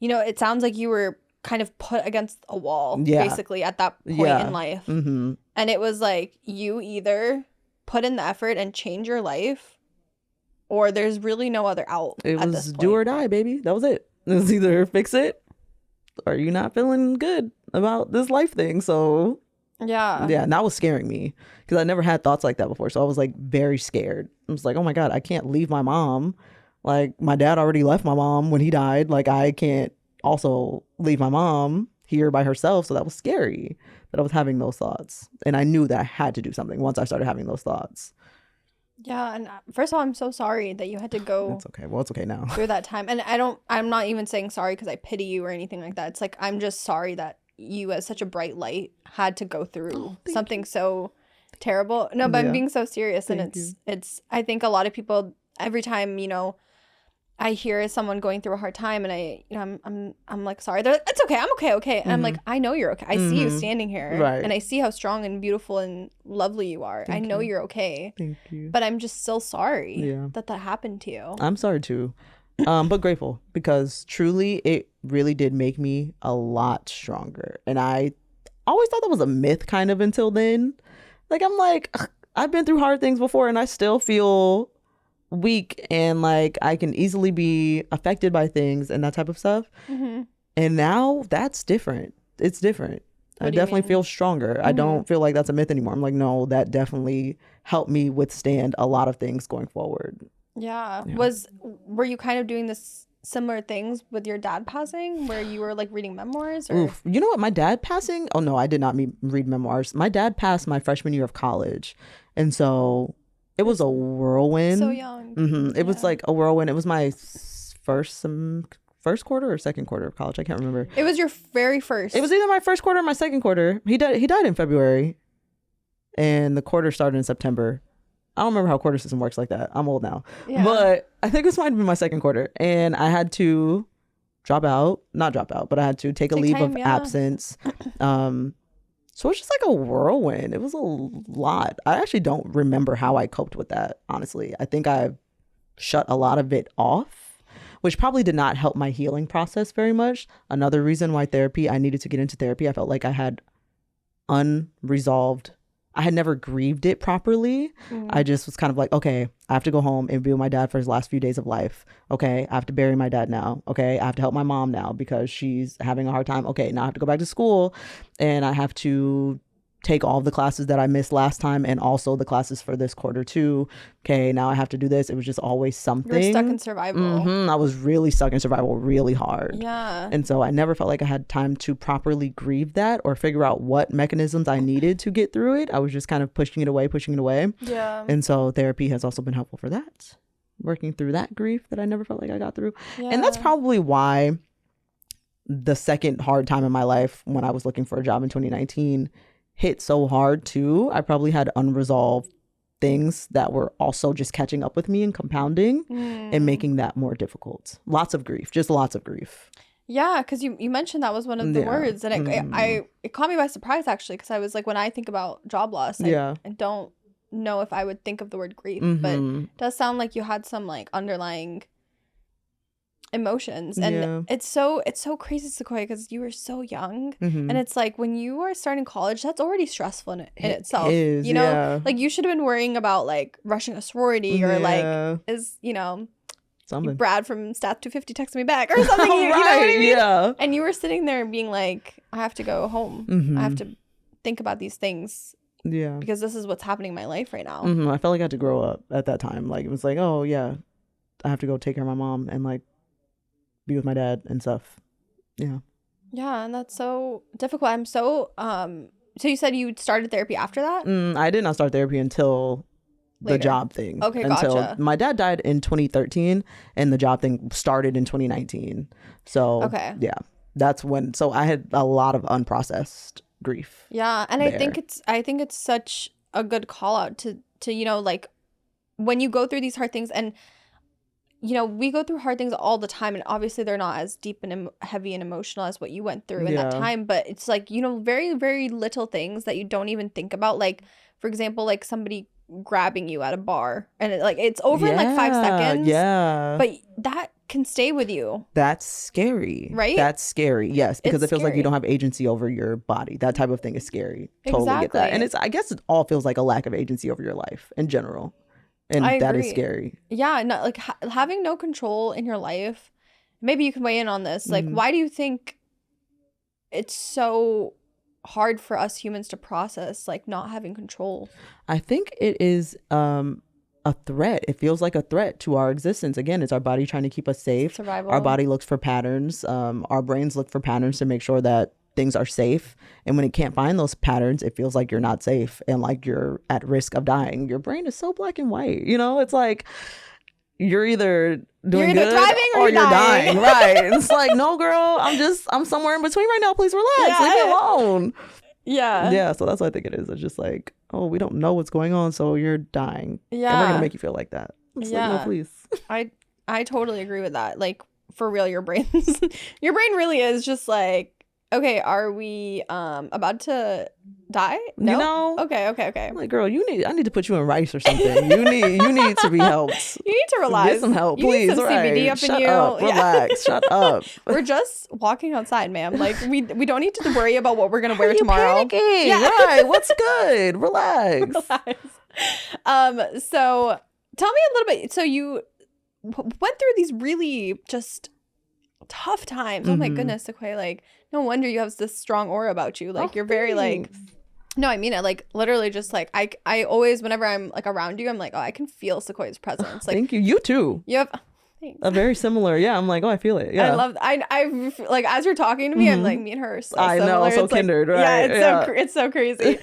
[SPEAKER 1] it sounds like you were kind of put against a wall basically at that point in life. And it was like, you either put in the effort and change your life, or there's really no other out. It was
[SPEAKER 2] do or die, baby. That was it. It was either fix it or you're not feeling good about this life thing. So yeah, and that was scaring me because I never had thoughts like that before. So I was like very scared. I was like, oh my God, I can't leave my mom. Like, my dad already left my mom when he died. Like, I can't also leave my mom here by herself. So that was scary that I was having those thoughts. And I knew that I had to do something once I started having those thoughts.
[SPEAKER 1] Yeah. And first of all, I'm so sorry that you had to go.
[SPEAKER 2] It's okay. Well, it's okay now.
[SPEAKER 1] Through that time. And I'm not even saying sorry because I pity you or anything like that. It's like, I'm just sorry that you, as such a bright light, had to go through something so terrible. No, but I'm being so serious. And it's I think a lot of people, every time, I hear someone going through a hard time, and I'm like, sorry. They're like, it's okay. I'm okay. And I'm like, I know you're okay. I see you standing here,
[SPEAKER 2] right, and
[SPEAKER 1] I see how strong and beautiful and lovely you are. I know you're okay.
[SPEAKER 2] Thank you.
[SPEAKER 1] But I'm just still sorry that happened to you.
[SPEAKER 2] I'm sorry too, but grateful because truly, it really did make me a lot stronger. And I always thought that was a myth, kind of, until then. Like, I'm like, I've been through hard things before, and I still feel weak, and like I can easily be affected by things and that type of stuff. And now that's different. It's different. I definitely feel stronger. I don't feel like that's a myth anymore. I'm like, no, that definitely helped me withstand a lot of things going forward.
[SPEAKER 1] Yeah. Were you kind of doing this similar things with your dad passing, where you were like reading memoirs? Or?
[SPEAKER 2] Oof. You know what? My dad passing? Oh no, I did not read memoirs. My dad passed my freshman year of college, and so it was a whirlwind.
[SPEAKER 1] So young.
[SPEAKER 2] It was like a whirlwind. It was my first quarter or second quarter of college. I can't remember.
[SPEAKER 1] It was your very first.
[SPEAKER 2] It was either my first quarter or my second quarter. He died in February, and the quarter started in September. I don't remember how quarter system works like that. I'm old now. Yeah. But I think this might have been my second quarter. And I had to not drop out, but I had to take a leave of absence. So it's just like a whirlwind. It was a lot. I actually don't remember how I coped with that, honestly. I think I shut a lot of it off, which probably did not help my healing process very much. Another reason why I needed to get into therapy. I felt like I had unresolved. I had never grieved it properly. I just was kind of like, okay, I have to go home and be with my dad for his last few days of life. Okay, I have to bury my dad now. Okay, I have to help my mom now because she's having a hard time. Okay, now I have to go back to school, and I have to take all of the classes that I missed last time and also the classes for this quarter too. Okay, now I have to do this. It was just always something.
[SPEAKER 1] You were stuck in survival.
[SPEAKER 2] I was really stuck in survival really hard.
[SPEAKER 1] Yeah.
[SPEAKER 2] And so I never felt like I had time to properly grieve that or figure out what mechanisms I needed to get through it. I was just kind of pushing it away.
[SPEAKER 1] Yeah.
[SPEAKER 2] And so therapy has also been helpful for that. Working through that grief that I never felt like I got through. Yeah. And that's probably why the second hard time in my life when I was looking for a job in 2019 hit so hard too. I probably had unresolved things that were also just catching up with me and compounding and making that more difficult. Lots of grief.
[SPEAKER 1] Yeah, because you mentioned that was one of the words, and it caught me by surprise actually, because I was like, when I think about job loss, I don't know if I would think of the word grief, but it does sound like you had some like underlying emotions, and it's so crazy, Sequoia, because you were so young, and it's like when you are starting college, that's already stressful in itself. You know, like you should have been worrying about like rushing a sorority or like
[SPEAKER 2] something.
[SPEAKER 1] Brad from Stats 250 texted me back or something. You know what I mean?
[SPEAKER 2] Yeah.
[SPEAKER 1] And you were sitting there being like, I have to go home. I have to think about these things.
[SPEAKER 2] Yeah.
[SPEAKER 1] Because this is what's happening in my life right now.
[SPEAKER 2] I felt like I had to grow up at that time. Like, it was like, oh, yeah, I have to go take care of my mom and, like, be with my dad and stuff. Yeah.
[SPEAKER 1] Yeah, and that's so difficult. I'm so, so you said you started therapy after that?
[SPEAKER 2] I did not start therapy until the job thing.
[SPEAKER 1] Okay,
[SPEAKER 2] until
[SPEAKER 1] gotcha.
[SPEAKER 2] My dad died in 2013 and the job thing started in 2019. So,
[SPEAKER 1] okay.
[SPEAKER 2] Yeah, that's when, so I had a lot of unprocessed grief.
[SPEAKER 1] Yeah, and
[SPEAKER 2] there.
[SPEAKER 1] I think it's such a good call out to you know, like when you go through these hard things, and you know, we go through hard things all the time, and obviously they're not as deep and heavy and emotional as what you went through in that time, but it's like, you know, very, very little things that you don't even think about. Like, for example, like somebody grabbing you at a bar and it's over in like 5 seconds.
[SPEAKER 2] Yeah.
[SPEAKER 1] But that can stay with you.
[SPEAKER 2] That's scary.
[SPEAKER 1] Right?
[SPEAKER 2] That's scary. Yes. Because it feels like
[SPEAKER 1] scary.
[SPEAKER 2] you don't have agency over your body. That type of thing is scary. Totally get that. And I guess it all feels like a lack of agency over your life in general. And that is scary.
[SPEAKER 1] Yeah. Not like having no control in your life. Maybe you can weigh in on this. Like, why do you think it's so hard for us humans to process, like, not having control?
[SPEAKER 2] I think it is a threat. It feels like a threat to our existence. Again, it's our body trying to keep us safe.
[SPEAKER 1] Survival.
[SPEAKER 2] Our body looks for patterns. Our brains look for patterns to make sure that things are safe. And when it can't find those patterns, it feels like you're not safe and like you're at risk of dying. Your brain is so black and white. You know, it's like you're either doing good
[SPEAKER 1] thriving
[SPEAKER 2] or you're dying. Right. It's like, no, girl, I'm somewhere in between right now. Please relax. Leave me alone.
[SPEAKER 1] Yeah.
[SPEAKER 2] Yeah. So that's what I think it is. It's just like, oh, we don't know what's going on, so you're dying.
[SPEAKER 1] Yeah.
[SPEAKER 2] And we're going to make you feel like that. It's like, no, please.
[SPEAKER 1] I totally agree with that. Like, for real, your brain really is just like, okay, are we about to die? No.
[SPEAKER 2] You know?
[SPEAKER 1] Okay.
[SPEAKER 2] I'm like, girl, I need to put you in rice or something. You need to be helped.
[SPEAKER 1] You need to relax.
[SPEAKER 2] Get some help,
[SPEAKER 1] you
[SPEAKER 2] please.
[SPEAKER 1] Need some CBD up
[SPEAKER 2] Shut
[SPEAKER 1] in you.
[SPEAKER 2] Up. Relax. Shut up.
[SPEAKER 1] We're just walking outside, ma'am. Like, we don't need to worry about what we're gonna wear tomorrow.
[SPEAKER 2] Panicking? Yeah. Right. What's good? Relax.
[SPEAKER 1] So tell me a little bit. So you went through these really just tough times. Oh my goodness, Sequoia, like, no wonder you have this strong aura about you. Like, you're very like, no, I mean it. Like, literally, just like I always, whenever I'm like around you, I'm like, oh, I can feel Sequoia's presence. Like,
[SPEAKER 2] thank you. You too.
[SPEAKER 1] You have
[SPEAKER 2] a very similar. Yeah, I'm like, oh, I feel it. Yeah,
[SPEAKER 1] I love. I like, as you're talking to me, I'm like, me and her are so
[SPEAKER 2] I
[SPEAKER 1] similar.
[SPEAKER 2] know, so kindred,
[SPEAKER 1] like,
[SPEAKER 2] right?
[SPEAKER 1] Yeah, it's so crazy.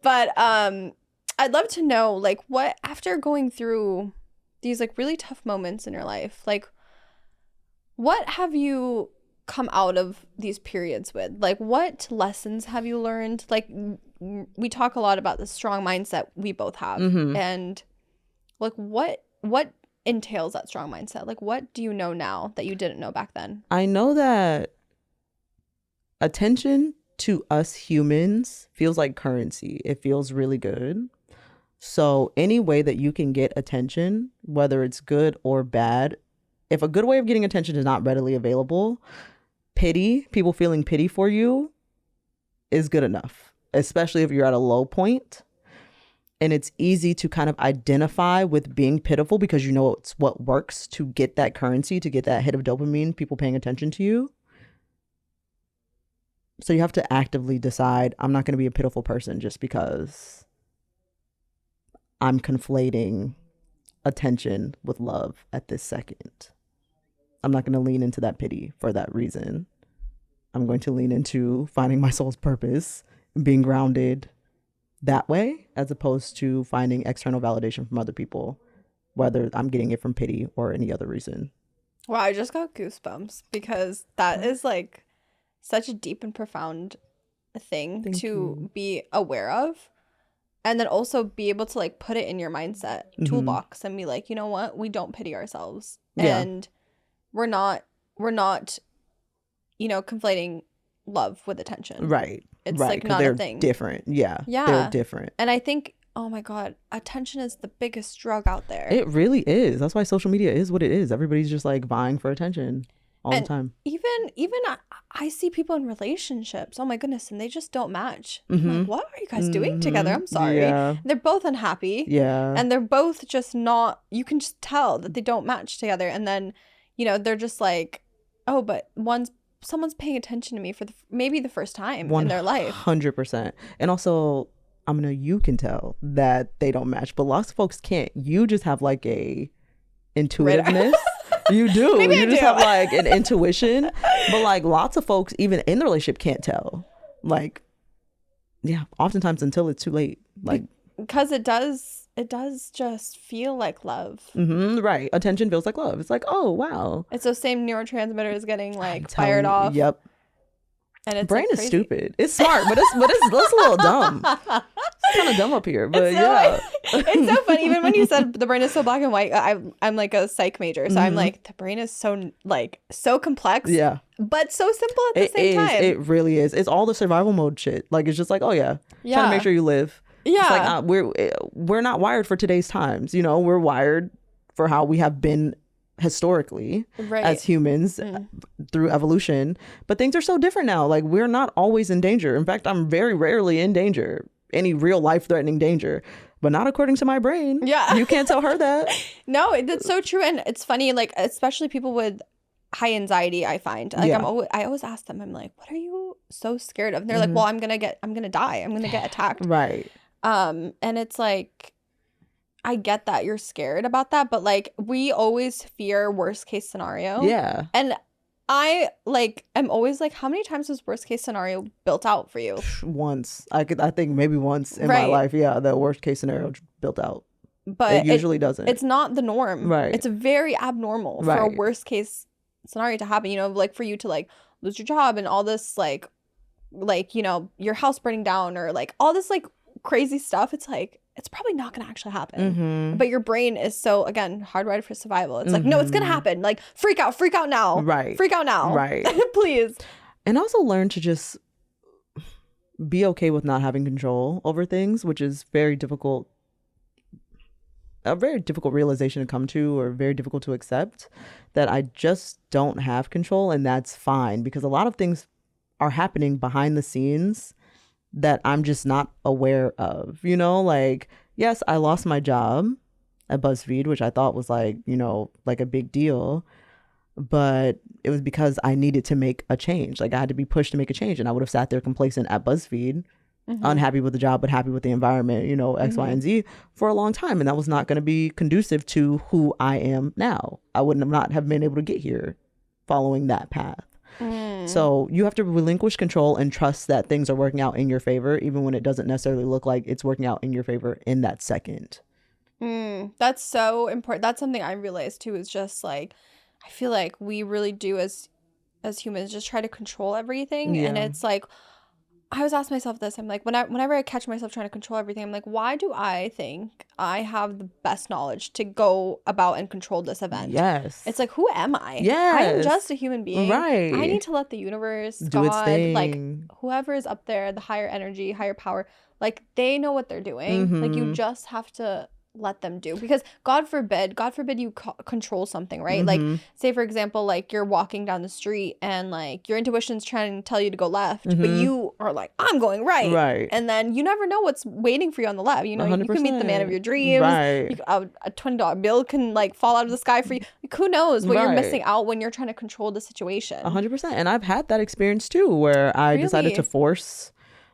[SPEAKER 1] But I'd love to know, like, what, after going through these like really tough moments in your life, like, what have you come out of these periods with? Like, what lessons have you learned? Like, we talk a lot about the strong mindset we both have, and like, what entails that strong mindset? Like, what do you know now that you didn't know back then?
[SPEAKER 2] I know that attention to us humans feels like currency. It feels really good. So any way that you can get attention, whether it's good or bad, if a good way of getting attention is not readily available, people feeling pity for you is good enough, especially if you're at a low point. And it's easy to kind of identify with being pitiful because you know it's what works to get that currency, to get that hit of dopamine, people paying attention to you. So you have to actively decide, I'm not going to be a pitiful person just because I'm conflating attention with love at this second. I'm not going to lean into that pity for that reason. I'm going to lean into finding my soul's purpose and being grounded that way, as opposed to finding external validation from other people, whether I'm getting it from pity or any other reason.
[SPEAKER 1] Wow, I just got goosebumps because that is like such a deep and profound thing to be aware of. And then also be able to like put it in your mindset toolbox and be like, you know what? We don't pity ourselves.
[SPEAKER 2] Yeah.
[SPEAKER 1] And we're not, you know, conflating love with attention.
[SPEAKER 2] Right.
[SPEAKER 1] It's
[SPEAKER 2] right,
[SPEAKER 1] like not
[SPEAKER 2] they're
[SPEAKER 1] a thing.
[SPEAKER 2] Different. Yeah.
[SPEAKER 1] Yeah.
[SPEAKER 2] They're different.
[SPEAKER 1] And I think, oh my God, attention is the biggest drug out there.
[SPEAKER 2] It really is. That's why social media is what it is. Everybody's just like vying for attention all the time.
[SPEAKER 1] Even I see people in relationships. Oh my goodness, and they just don't match. I'm like, what are you guys doing together? I'm sorry.
[SPEAKER 2] Yeah.
[SPEAKER 1] They're both unhappy.
[SPEAKER 2] Yeah.
[SPEAKER 1] And they're both just not. You can just tell that they don't match together. And then, they're just like, oh, but someone's paying attention to me for maybe the first time in their life.
[SPEAKER 2] 100%. And also, Amina, you can tell that they don't match, but lots of folks can't. You just have like a intuitiveness. You do.
[SPEAKER 1] Maybe
[SPEAKER 2] you
[SPEAKER 1] I
[SPEAKER 2] just
[SPEAKER 1] do.
[SPEAKER 2] have like an intuition. But like lots of folks, even in the relationship, can't tell. Like, yeah, oftentimes until it's too late. Like,
[SPEAKER 1] because it does just feel like love.
[SPEAKER 2] Right. Attention feels like love. It's like, oh wow.
[SPEAKER 1] It's those same neurotransmitters getting like fired off.
[SPEAKER 2] Yep.
[SPEAKER 1] And its
[SPEAKER 2] brain
[SPEAKER 1] like
[SPEAKER 2] is
[SPEAKER 1] crazy.
[SPEAKER 2] Stupid. It's smart, but it's a little dumb. It's kind of dumb up here, but yeah.
[SPEAKER 1] It's so funny. Even when you said the brain is so black and white, I'm like a psych major, so I'm like, the brain is so complex.
[SPEAKER 2] Yeah.
[SPEAKER 1] But so simple at the same time.
[SPEAKER 2] It really is. It's all the survival mode shit. Like it's just like, oh yeah, trying to make sure you live.
[SPEAKER 1] Yeah.
[SPEAKER 2] It's like we're not wired for today's times. We're wired for how we have been historically as humans through evolution, but things are so different now. Like we're not always in danger. In fact, I'm very rarely in danger, any real life-threatening danger, but not according to my brain.
[SPEAKER 1] Yeah.
[SPEAKER 2] You can't tell her that.
[SPEAKER 1] No, that's so true. And it's funny, like especially people with high anxiety, I find like I always ask them, I'm like, what are you so scared of? And they're like, well, I'm gonna die, I'm gonna get attacked.
[SPEAKER 2] Right.
[SPEAKER 1] And it's like, I get that you're scared about that, but like we always fear worst case scenario.
[SPEAKER 2] Yeah.
[SPEAKER 1] And I am always like, how many times was worst case scenario built out for you?
[SPEAKER 2] Once. I think maybe once in my life. Yeah, the worst case scenario built out.
[SPEAKER 1] But
[SPEAKER 2] it usually doesn't.
[SPEAKER 1] It's not the norm.
[SPEAKER 2] Right.
[SPEAKER 1] It's very abnormal for a worst case scenario to happen. Like for you to like lose your job and all this like your house burning down or like all this like crazy stuff. It's like, it's probably not going to actually happen. But your brain is so, again, hardwired for survival. It's like, no, it's going to happen. Like, freak out now.
[SPEAKER 2] Right.
[SPEAKER 1] Freak out now.
[SPEAKER 2] Right.
[SPEAKER 1] Please.
[SPEAKER 2] And also learn to just be okay with not having control over things, which is a very difficult realization to come to, or very difficult to accept, that I just don't have control. And that's fine, because a lot of things are happening behind the scenes that I'm just not aware of, like, yes, I lost my job at BuzzFeed, which I thought was like, like a big deal, but it was because I needed to make a change. Like I had to be pushed to make a change, and I would have sat there complacent at BuzzFeed, unhappy with the job, but happy with the environment, X, Y, and Z for a long time. And that was not going to be conducive to who I am now. I would not have been able to get here following that path. So you have to relinquish control and trust that things are working out in your favor, even when it doesn't necessarily look like it's working out in your favor in that second.
[SPEAKER 1] That's so important. That's something I realized too, is just like, I feel like we really do as humans just try to control everything. And it's like, I was asking myself this. I'm like, whenever I catch myself trying to control everything, I'm like, why do I think I have the best knowledge to go about and control this event?
[SPEAKER 2] Yes.
[SPEAKER 1] It's like, who am I?
[SPEAKER 2] Yes.
[SPEAKER 1] I am just a human being.
[SPEAKER 2] Right.
[SPEAKER 1] I need to let the universe,
[SPEAKER 2] do its thing.
[SPEAKER 1] like whoever is up there, the higher energy, higher power, like they know what they're doing. Like you just have to let them do, because God forbid you control something, right? Like say for example, like you're walking down the street and like your intuition's trying to tell you to go left, but you are like, I'm going right, and then you never know what's waiting for you on the left. You
[SPEAKER 2] 100%.
[SPEAKER 1] can meet the man of your dreams, a $20 bill can like fall out of the sky for you. Like, who knows what you're missing out when you're trying to control the situation.
[SPEAKER 2] 100%. And I've had that experience too, where I decided to force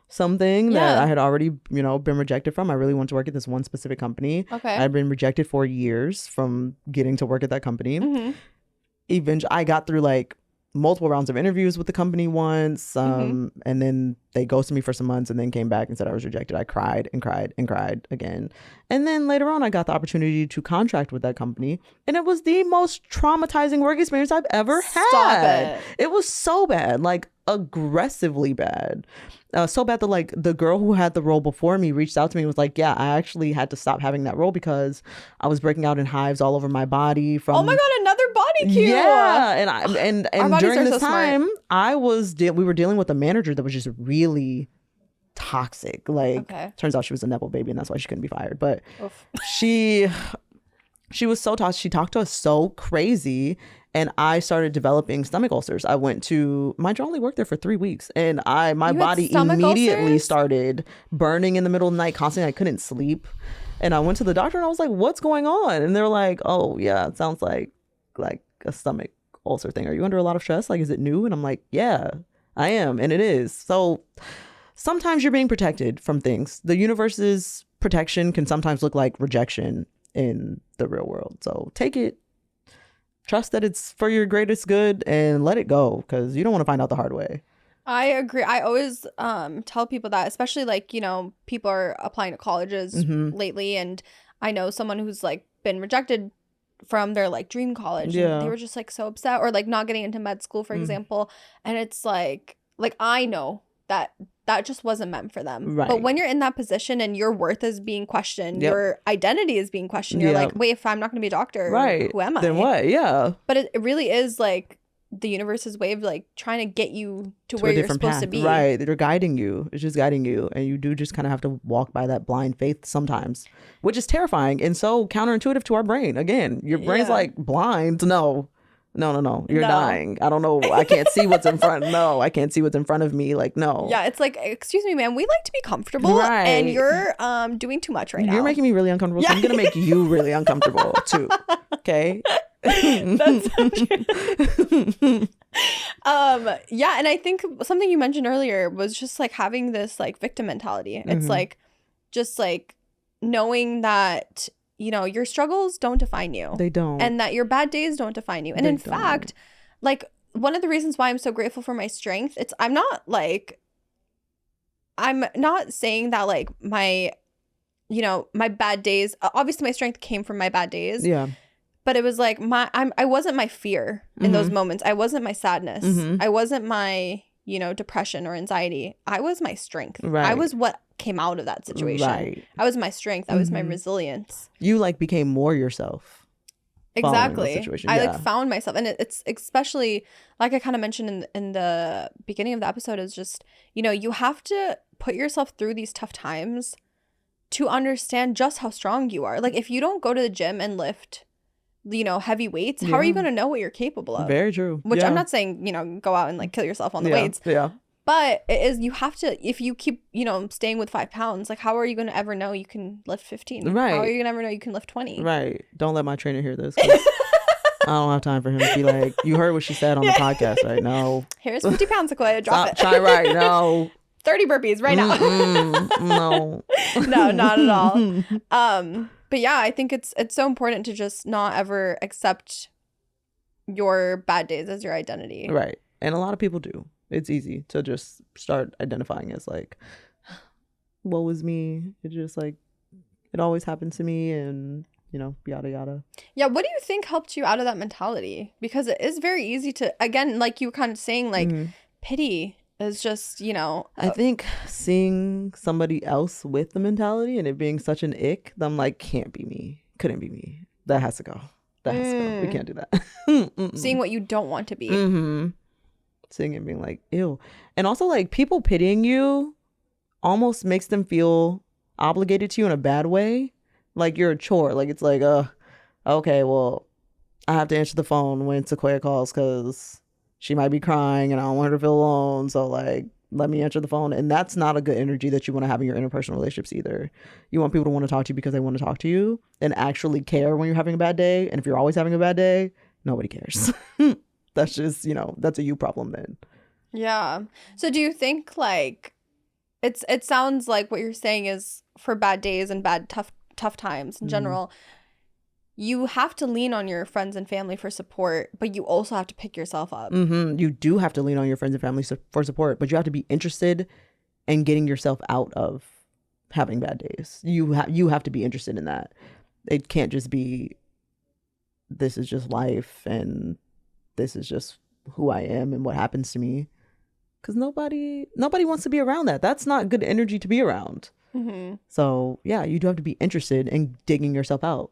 [SPEAKER 2] something that I had already, been rejected from. I really wanted to work at this one specific company.
[SPEAKER 1] Okay.
[SPEAKER 2] I had been rejected for years from getting to work at that company. Eventually, I got through like multiple rounds of interviews with the company once, and then they ghosted me for some months and then came back and said I was rejected. I cried and cried and cried again. And then later on, I got the opportunity to contract with that company, and it was the most traumatizing work experience I've ever had.
[SPEAKER 1] Stop it.
[SPEAKER 2] It was so bad, like aggressively bad. So bad that like the girl who had the role before me reached out to me and was like, yeah, I actually had to stop having that role because I was breaking out in hives all over my body from,
[SPEAKER 1] oh my God, another body cue.
[SPEAKER 2] Yeah. And during this
[SPEAKER 1] so
[SPEAKER 2] time we were dealing with a manager that was just really toxic. Like turns out she was a Nepo baby and that's why she couldn't be fired. But she was so toxic. She talked to us so crazy. and I started developing stomach ulcers. I went to, mind you, I only worked there for 3 weeks, and my
[SPEAKER 1] You had
[SPEAKER 2] body
[SPEAKER 1] stomach
[SPEAKER 2] immediately
[SPEAKER 1] ulcers?
[SPEAKER 2] started burning in the middle of the night constantly. I couldn't sleep. And I went to the doctor and I was like, what's going on? And they're like, oh yeah, it sounds like a stomach ulcer thing. Are you under a lot of stress? Like, is it new? And I'm like, yeah, I am. And it is. So sometimes you're being protected from things. The universe's protection can sometimes look like rejection in the real world. So take it, trust that it's for your greatest good, and let it go, because you don't want to find out the hard way.
[SPEAKER 1] I agree. I always tell people that, especially like, people are applying to colleges lately, and I know someone who's like been rejected from their like dream college, and they were just like so upset, or like not getting into med school, for example, and it's like I know that just wasn't meant for them.
[SPEAKER 2] Right.
[SPEAKER 1] But when you're in that position and your worth is being questioned, your identity is being questioned, you're like, wait, if I'm not gonna be a doctor, who am I?
[SPEAKER 2] Then what? Yeah.
[SPEAKER 1] But it really is like the universe's way of like trying to get you to where you're supposed to be.
[SPEAKER 2] Right. They're guiding you. It's just guiding you. And you do just kind of have to walk by that blind faith sometimes, which is terrifying and so counterintuitive to our brain. Again, your brain's like, blind? No. You're dying. I don't know. I can't see what's in front. No, I can't see what's in front of me. Like, no.
[SPEAKER 1] Yeah, it's like, excuse me, ma'am, we like to be comfortable. Right. And you're doing too much right now.
[SPEAKER 2] You're making me really uncomfortable. So I'm going to make you really uncomfortable too. Okay?
[SPEAKER 1] That's so true. Yeah, and I think something you mentioned earlier was just like having this like victim mentality. It's like just like knowing that your struggles don't define you.
[SPEAKER 2] They don't.
[SPEAKER 1] And that your bad days don't define you. And in fact, like one of the reasons why I'm so grateful for my strength, I'm not saying that like my bad days, obviously my strength came from my bad days.
[SPEAKER 2] Yeah.
[SPEAKER 1] But it was like I wasn't my fear in those moments. I wasn't my sadness. I wasn't my, depression or anxiety. I was my strength.
[SPEAKER 2] Right.
[SPEAKER 1] I was what came out of that situation. Right. I was my strength. I was my resilience.
[SPEAKER 2] You like became more yourself.
[SPEAKER 1] Exactly. I like found myself. And it's especially like I kind of mentioned in the beginning of the episode is just, you have to put yourself through these tough times to understand just how strong you are. Like if you don't go to the gym and lift heavy weights, how are you going to know what you're capable of? Very true. Which I'm not saying, go out and like kill yourself on the weights. Yeah. But it is, you have to, if you keep, staying with 5 pounds, like how are you going to ever know you can lift 15? Right. How are you going to ever know you can lift 20?
[SPEAKER 2] Right. Don't let my trainer hear this. I don't have time for him to be like, you heard what she said on the podcast, right? No.
[SPEAKER 1] Here's 50 pounds, Sequoia. Drop it.
[SPEAKER 2] Try right. No.
[SPEAKER 1] 30 burpees right now.
[SPEAKER 2] No.
[SPEAKER 1] No, not at all. But yeah, I think it's so important to just not ever accept your bad days as your identity.
[SPEAKER 2] Right. And a lot of people do. It's easy to just start identifying as like, woe is me. It's just like, it always happened to me and, yada, yada.
[SPEAKER 1] Yeah. What do you think helped you out of that mentality? Because it is very easy to, again, like you were kind of saying, like pity is just,
[SPEAKER 2] I think seeing somebody else with the mentality and it being such an ick, I'm like, can't be me. Couldn't be me. That has to go. That has to go. We can't do that.
[SPEAKER 1] Seeing what you don't want to be.
[SPEAKER 2] Seeing it being like, ew. And also like people pitying you almost makes them feel obligated to you in a bad way. Like you're a chore. Like it's like, okay, well, I have to answer the phone when Sequoia calls because she might be crying and I don't want her to feel alone. So like, let me answer the phone. And that's not a good energy that you want to have in your interpersonal relationships either. You want people to want to talk to you because they want to talk to you and actually care when you're having a bad day. And if you're always having a bad day, nobody cares. That's just, that's a you problem then.
[SPEAKER 1] Yeah. So do you think like it sounds like what you're saying is for bad days and bad tough times in general, you have to lean on your friends and family for support, but you also have to pick yourself up.
[SPEAKER 2] You do have to lean on your friends and family for support, but you have to be interested in getting yourself out of having bad days. You have to be interested in that. It can't just be, this is just life and this is just who I am and what happens to me. Because nobody wants to be around that. That's not good energy to be around. So yeah, you do have to be interested in digging yourself out.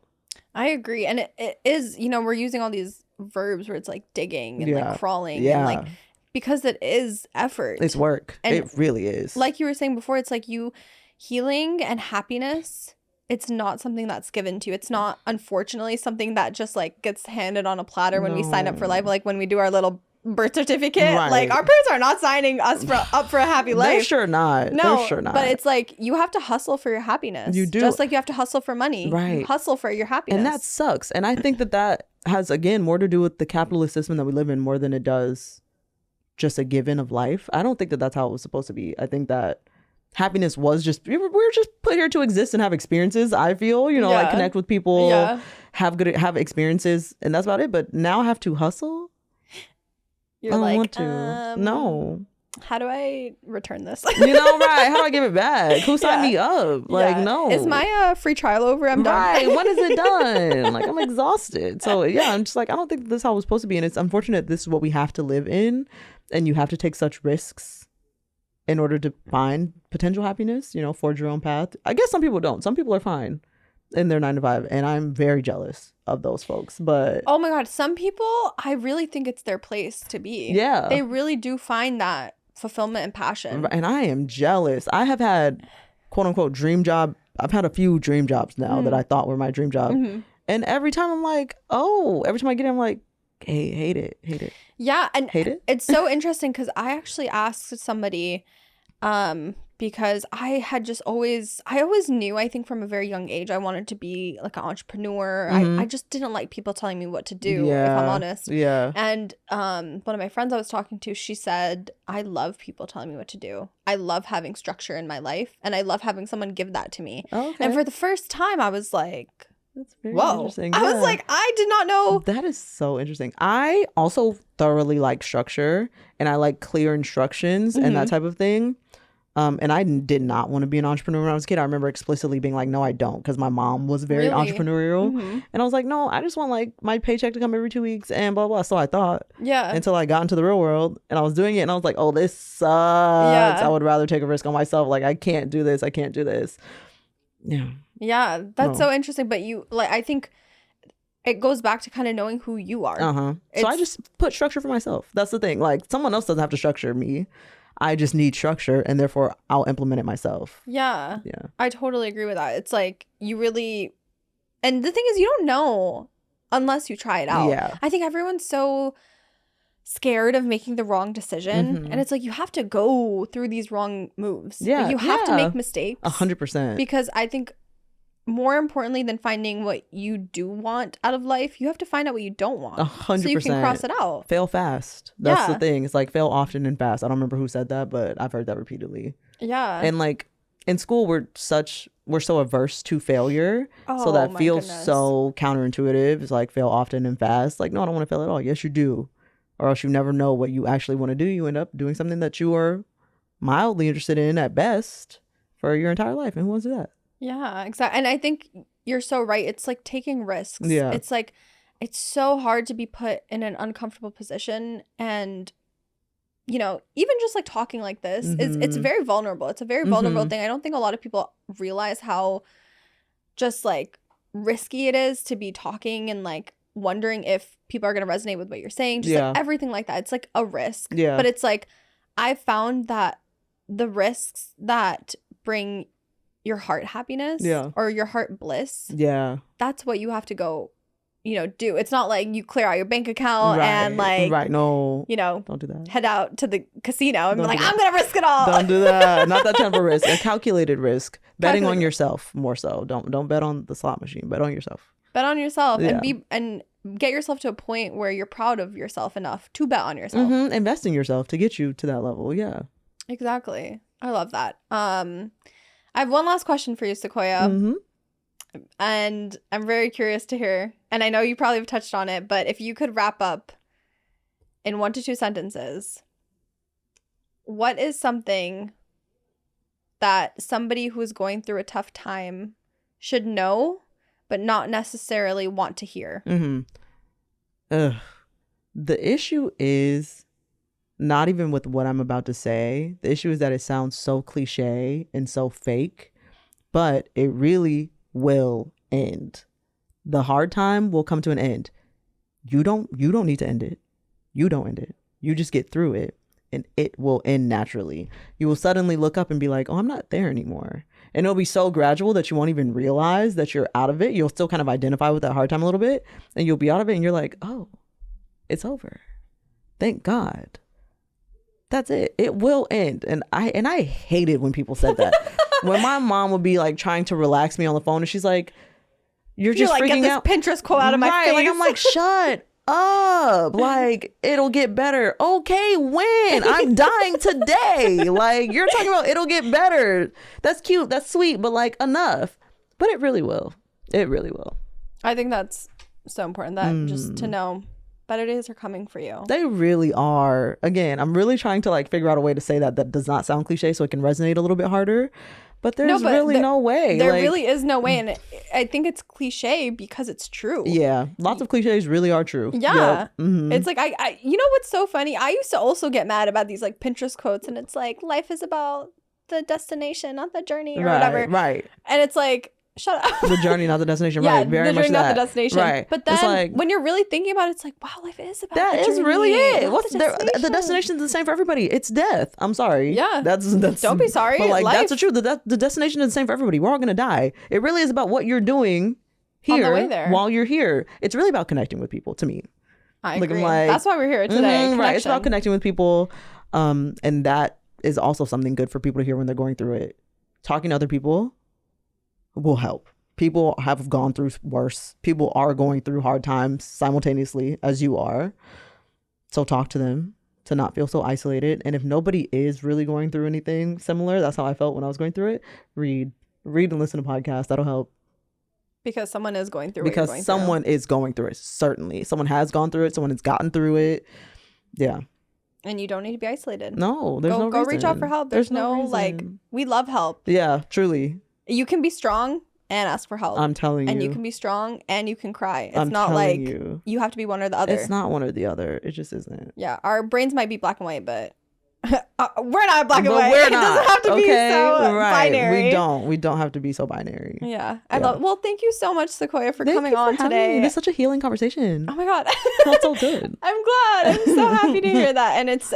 [SPEAKER 1] I agree. And it is, we're using all these verbs where it's like digging and like crawling and like, because it is effort.
[SPEAKER 2] It's work. And it really is.
[SPEAKER 1] Like you were saying before, it's like healing and happiness it's not something that's given to you. It's not, unfortunately, something that just like gets handed on a platter when we sign up for life. Like when we do our little birth certificate, like our parents are not signing us up for a happy life.
[SPEAKER 2] They're sure not.
[SPEAKER 1] No,
[SPEAKER 2] they're sure not.
[SPEAKER 1] But it's like you have to hustle for your happiness.
[SPEAKER 2] You do.
[SPEAKER 1] Just like you have to hustle for money.
[SPEAKER 2] Right.
[SPEAKER 1] You hustle for your happiness.
[SPEAKER 2] And that sucks. And I think that has, again, more to do with the capitalist system that we live in more than it does just a given of life. I don't think that that's how it was supposed to be. I think that happiness was just, we're just put here to exist and have experiences. I feel, like connect with people, have experiences, and that's about it. But now I have to hustle.
[SPEAKER 1] You're
[SPEAKER 2] I don't
[SPEAKER 1] like,
[SPEAKER 2] want to. No.
[SPEAKER 1] How do I return this?
[SPEAKER 2] Right? How do I give it back? Who signed me up? Like, no.
[SPEAKER 1] Is my free trial over? I'm done.
[SPEAKER 2] Right. When is it done? Like, I'm exhausted. So yeah, I'm just like, I don't think this is how it's supposed to be, and it's unfortunate. This is what we have to live in, and you have to take such risks in order to find potential happiness. Forge your own path. I guess some people don't. Some people are fine in their 9 to 5, and I'm very jealous of those folks. But
[SPEAKER 1] oh my god, some people, I really think it's their place to be.
[SPEAKER 2] Yeah,
[SPEAKER 1] they really do find that fulfillment and passion.
[SPEAKER 2] And I am jealous. I have had quote unquote dream job. I've had a few dream jobs now that I thought were my dream job, and every time I'm like, every time I get it, I'm like, hey, hate it.
[SPEAKER 1] Yeah, and
[SPEAKER 2] hate it.
[SPEAKER 1] It's so interesting because I actually asked somebody, because I always knew, I think from a very young age, I wanted to be like an entrepreneur. I just didn't like people telling me what to do, if I'm honest.
[SPEAKER 2] Yeah.
[SPEAKER 1] And one of my friends I was talking to, she said, I love people telling me what to do. I love having structure in my life, and I love having someone give that to me.
[SPEAKER 2] Okay.
[SPEAKER 1] And for the first time, I was like,
[SPEAKER 2] that's very
[SPEAKER 1] whoa.
[SPEAKER 2] interesting.
[SPEAKER 1] I was like, I did not know.
[SPEAKER 2] That is so interesting. I also thoroughly like structure, and I like clear instructions and that type of thing. And I did not want to be an entrepreneur when I was a kid. I remember explicitly being like, no, I don't, because my mom was very entrepreneurial. And I was like, no, I just want like my paycheck to come every 2 weeks and blah, blah. So I thought.
[SPEAKER 1] Yeah.
[SPEAKER 2] Until I got into the real world and I was doing it, and I was like, oh, this sucks. I would rather take a risk on myself. Like, I can't do this. Yeah.
[SPEAKER 1] Yeah, that's so interesting. But I think it goes back to kind of knowing who you are.
[SPEAKER 2] So I just put structure for myself. That's the thing. Like, someone else doesn't have to structure me. I just need structure, and therefore I'll implement it myself.
[SPEAKER 1] Yeah. I totally agree with that. It's like you really, and the thing is, you don't know unless you try it out.
[SPEAKER 2] Yeah.
[SPEAKER 1] I think everyone's so scared of making the wrong decision, and it's like you have to go through these wrong moves.
[SPEAKER 2] Yeah.
[SPEAKER 1] Like, you have to make mistakes.
[SPEAKER 2] 100%.
[SPEAKER 1] Because I think more importantly than finding what you do want out of life, you have to find out what you don't want.
[SPEAKER 2] 100%.
[SPEAKER 1] So you can cross it out.
[SPEAKER 2] Fail fast. That's the thing. It's like fail often and fast. I don't remember who said that, but I've heard that repeatedly.
[SPEAKER 1] Yeah.
[SPEAKER 2] And like in school, we're so averse to failure. So that feels so counterintuitive. It's like fail often and fast. Like, no, I don't want to fail at all. Yes, you do. Or else you never know what you actually want to do. You end up doing something that you are mildly interested in at best for your entire life. And who wants to do that?
[SPEAKER 1] Yeah, exactly. And I think you're so right. It's like taking risks.
[SPEAKER 2] Yeah.
[SPEAKER 1] It's like, it's so hard to be put in an uncomfortable position. And, even just like talking like this, it's very vulnerable. It's a very vulnerable thing. I don't think a lot of people realize how just like risky it is to be talking and like wondering if people are going to resonate with what you're saying. Just like everything like that. It's like a risk.
[SPEAKER 2] Yeah.
[SPEAKER 1] But it's like, I found that the risks that bring your heart happiness or your heart bliss, that's what you have to go do. It's not like you clear out your bank account and like
[SPEAKER 2] no,
[SPEAKER 1] don't
[SPEAKER 2] do that,
[SPEAKER 1] head out to the casino and be like, I'm gonna risk it all.
[SPEAKER 2] Don't do that. Not that type of risk. A calculated risk. Betting on yourself more so. Don't bet on the slot machine. Bet on yourself. And get yourself to a point where you're proud of yourself enough to bet on yourself. Invest in yourself to get you to that level.
[SPEAKER 1] Exactly. I love that. I have one last question for you, Sequoia. And I'm very curious to hear, and I know you probably have touched on it, but if you could wrap up in 1 to 2 sentences, what is something that somebody who's going through a tough time should know, but not necessarily want to hear?
[SPEAKER 2] The issue is not even with what I'm about to say. The issue is that it sounds so cliche and so fake, but it really will end. The hard time will come to an end. You don't need to end it. You don't end it. You just get through it, and it will end naturally. You will suddenly look up and be like, oh, I'm not there anymore. And it'll be so gradual that you won't even realize that you're out of it. You'll still kind of identify with that hard time a little bit, and you'll be out of it, and you're like, oh, it's over. Thank God. That's it. It will end. And I hated when people said that. When my mom would be like trying to relax me on the phone, and she's like, you're just
[SPEAKER 1] like,
[SPEAKER 2] freaking
[SPEAKER 1] get
[SPEAKER 2] out.
[SPEAKER 1] this Pinterest quote out of my face.
[SPEAKER 2] Like, I'm like, shut up. Like, it'll get better. Okay, when? I'm dying today. Like, you're talking about it'll get better. That's cute. That's sweet. But like, enough. But it really will. It really will.
[SPEAKER 1] I think that's so important, that just to know better days are coming for you.
[SPEAKER 2] They really are. Again, I'm really trying to like figure out a way to say that does not sound cliche so it can resonate a little bit harder. But there's really no way.
[SPEAKER 1] There really is no way. And I think it's cliche because it's true.
[SPEAKER 2] Yeah. Lots of cliches really are true.
[SPEAKER 1] Yeah. Yep. It's like, I you know what's so funny? I used to also get mad about these like Pinterest quotes, and it's like, life is about the destination, not the journey, or whatever.
[SPEAKER 2] Right.
[SPEAKER 1] And it's like, shut up.
[SPEAKER 2] The journey, not the destination.
[SPEAKER 1] Yeah,
[SPEAKER 2] Right. Very
[SPEAKER 1] the
[SPEAKER 2] much
[SPEAKER 1] journey,
[SPEAKER 2] that.
[SPEAKER 1] not the destination.
[SPEAKER 2] Right.
[SPEAKER 1] But then
[SPEAKER 2] like,
[SPEAKER 1] when you're really thinking about it, it's like, wow, life is about
[SPEAKER 2] that
[SPEAKER 1] the
[SPEAKER 2] is
[SPEAKER 1] journey,
[SPEAKER 2] really it.
[SPEAKER 1] not
[SPEAKER 2] What's
[SPEAKER 1] the destination.
[SPEAKER 2] the destination is the same for everybody. It's death. I'm sorry.
[SPEAKER 1] Yeah.
[SPEAKER 2] That's
[SPEAKER 1] Don't be sorry.
[SPEAKER 2] But like,
[SPEAKER 1] Life.
[SPEAKER 2] that's the truth. The destination is the same for everybody. We're all gonna die. It really is about what you're doing here
[SPEAKER 1] on the way there.
[SPEAKER 2] while you're here. It's really about connecting with people, to me.
[SPEAKER 1] I agree. That's why we're here today.
[SPEAKER 2] Right. It's about connecting with people. And that is also something good for people to hear when they're going through it. Talking to other people will help. People have gone through worse. People are going through hard times simultaneously as you are. So talk to them to not feel so isolated. And if nobody is really going through anything similar, that's how I felt when I was going through it. Read and listen to podcasts. That'll help.
[SPEAKER 1] Because someone is going through
[SPEAKER 2] because someone is going through it. Certainly. Someone has gone through it. Someone has gotten through it. Yeah.
[SPEAKER 1] And you don't need to be isolated.
[SPEAKER 2] No, there's no reason.
[SPEAKER 1] Go reach out for help. There's no like, we love help.
[SPEAKER 2] Yeah, truly.
[SPEAKER 1] You can be strong and ask for help.
[SPEAKER 2] I'm telling you.
[SPEAKER 1] And you can be strong and you can cry. It's not like you have to be one or the other.
[SPEAKER 2] It's not one or the other. It just isn't.
[SPEAKER 1] Yeah. Our brains might be black and white, but we're not black and
[SPEAKER 2] but
[SPEAKER 1] white.
[SPEAKER 2] We're
[SPEAKER 1] It
[SPEAKER 2] not.
[SPEAKER 1] doesn't have to be so binary.
[SPEAKER 2] We don't have to be so binary.
[SPEAKER 1] Yeah. Well, thank you so much, Sequoia, for coming on today.
[SPEAKER 2] It was such a healing conversation.
[SPEAKER 1] Oh my God.
[SPEAKER 2] Felt so good.
[SPEAKER 1] I'm glad. I'm so happy to hear that. And it's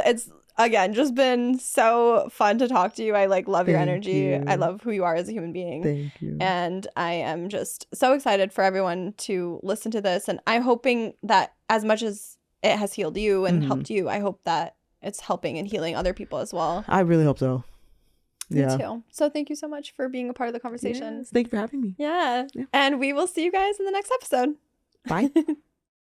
[SPEAKER 1] again just been so fun to talk to you. I like love your energy. I love who you are as a human being.
[SPEAKER 2] Thank you.
[SPEAKER 1] And I am just so excited for everyone to listen to this. And I'm hoping that as much as it has healed you and helped you, I hope that it's helping and healing other people as well.
[SPEAKER 2] I really hope so. Yeah.
[SPEAKER 1] Me too. So thank you so much for being a part of the conversation.
[SPEAKER 2] Yes, thank you for having me.
[SPEAKER 1] Yeah. And we will see you guys in the next episode.
[SPEAKER 2] Bye.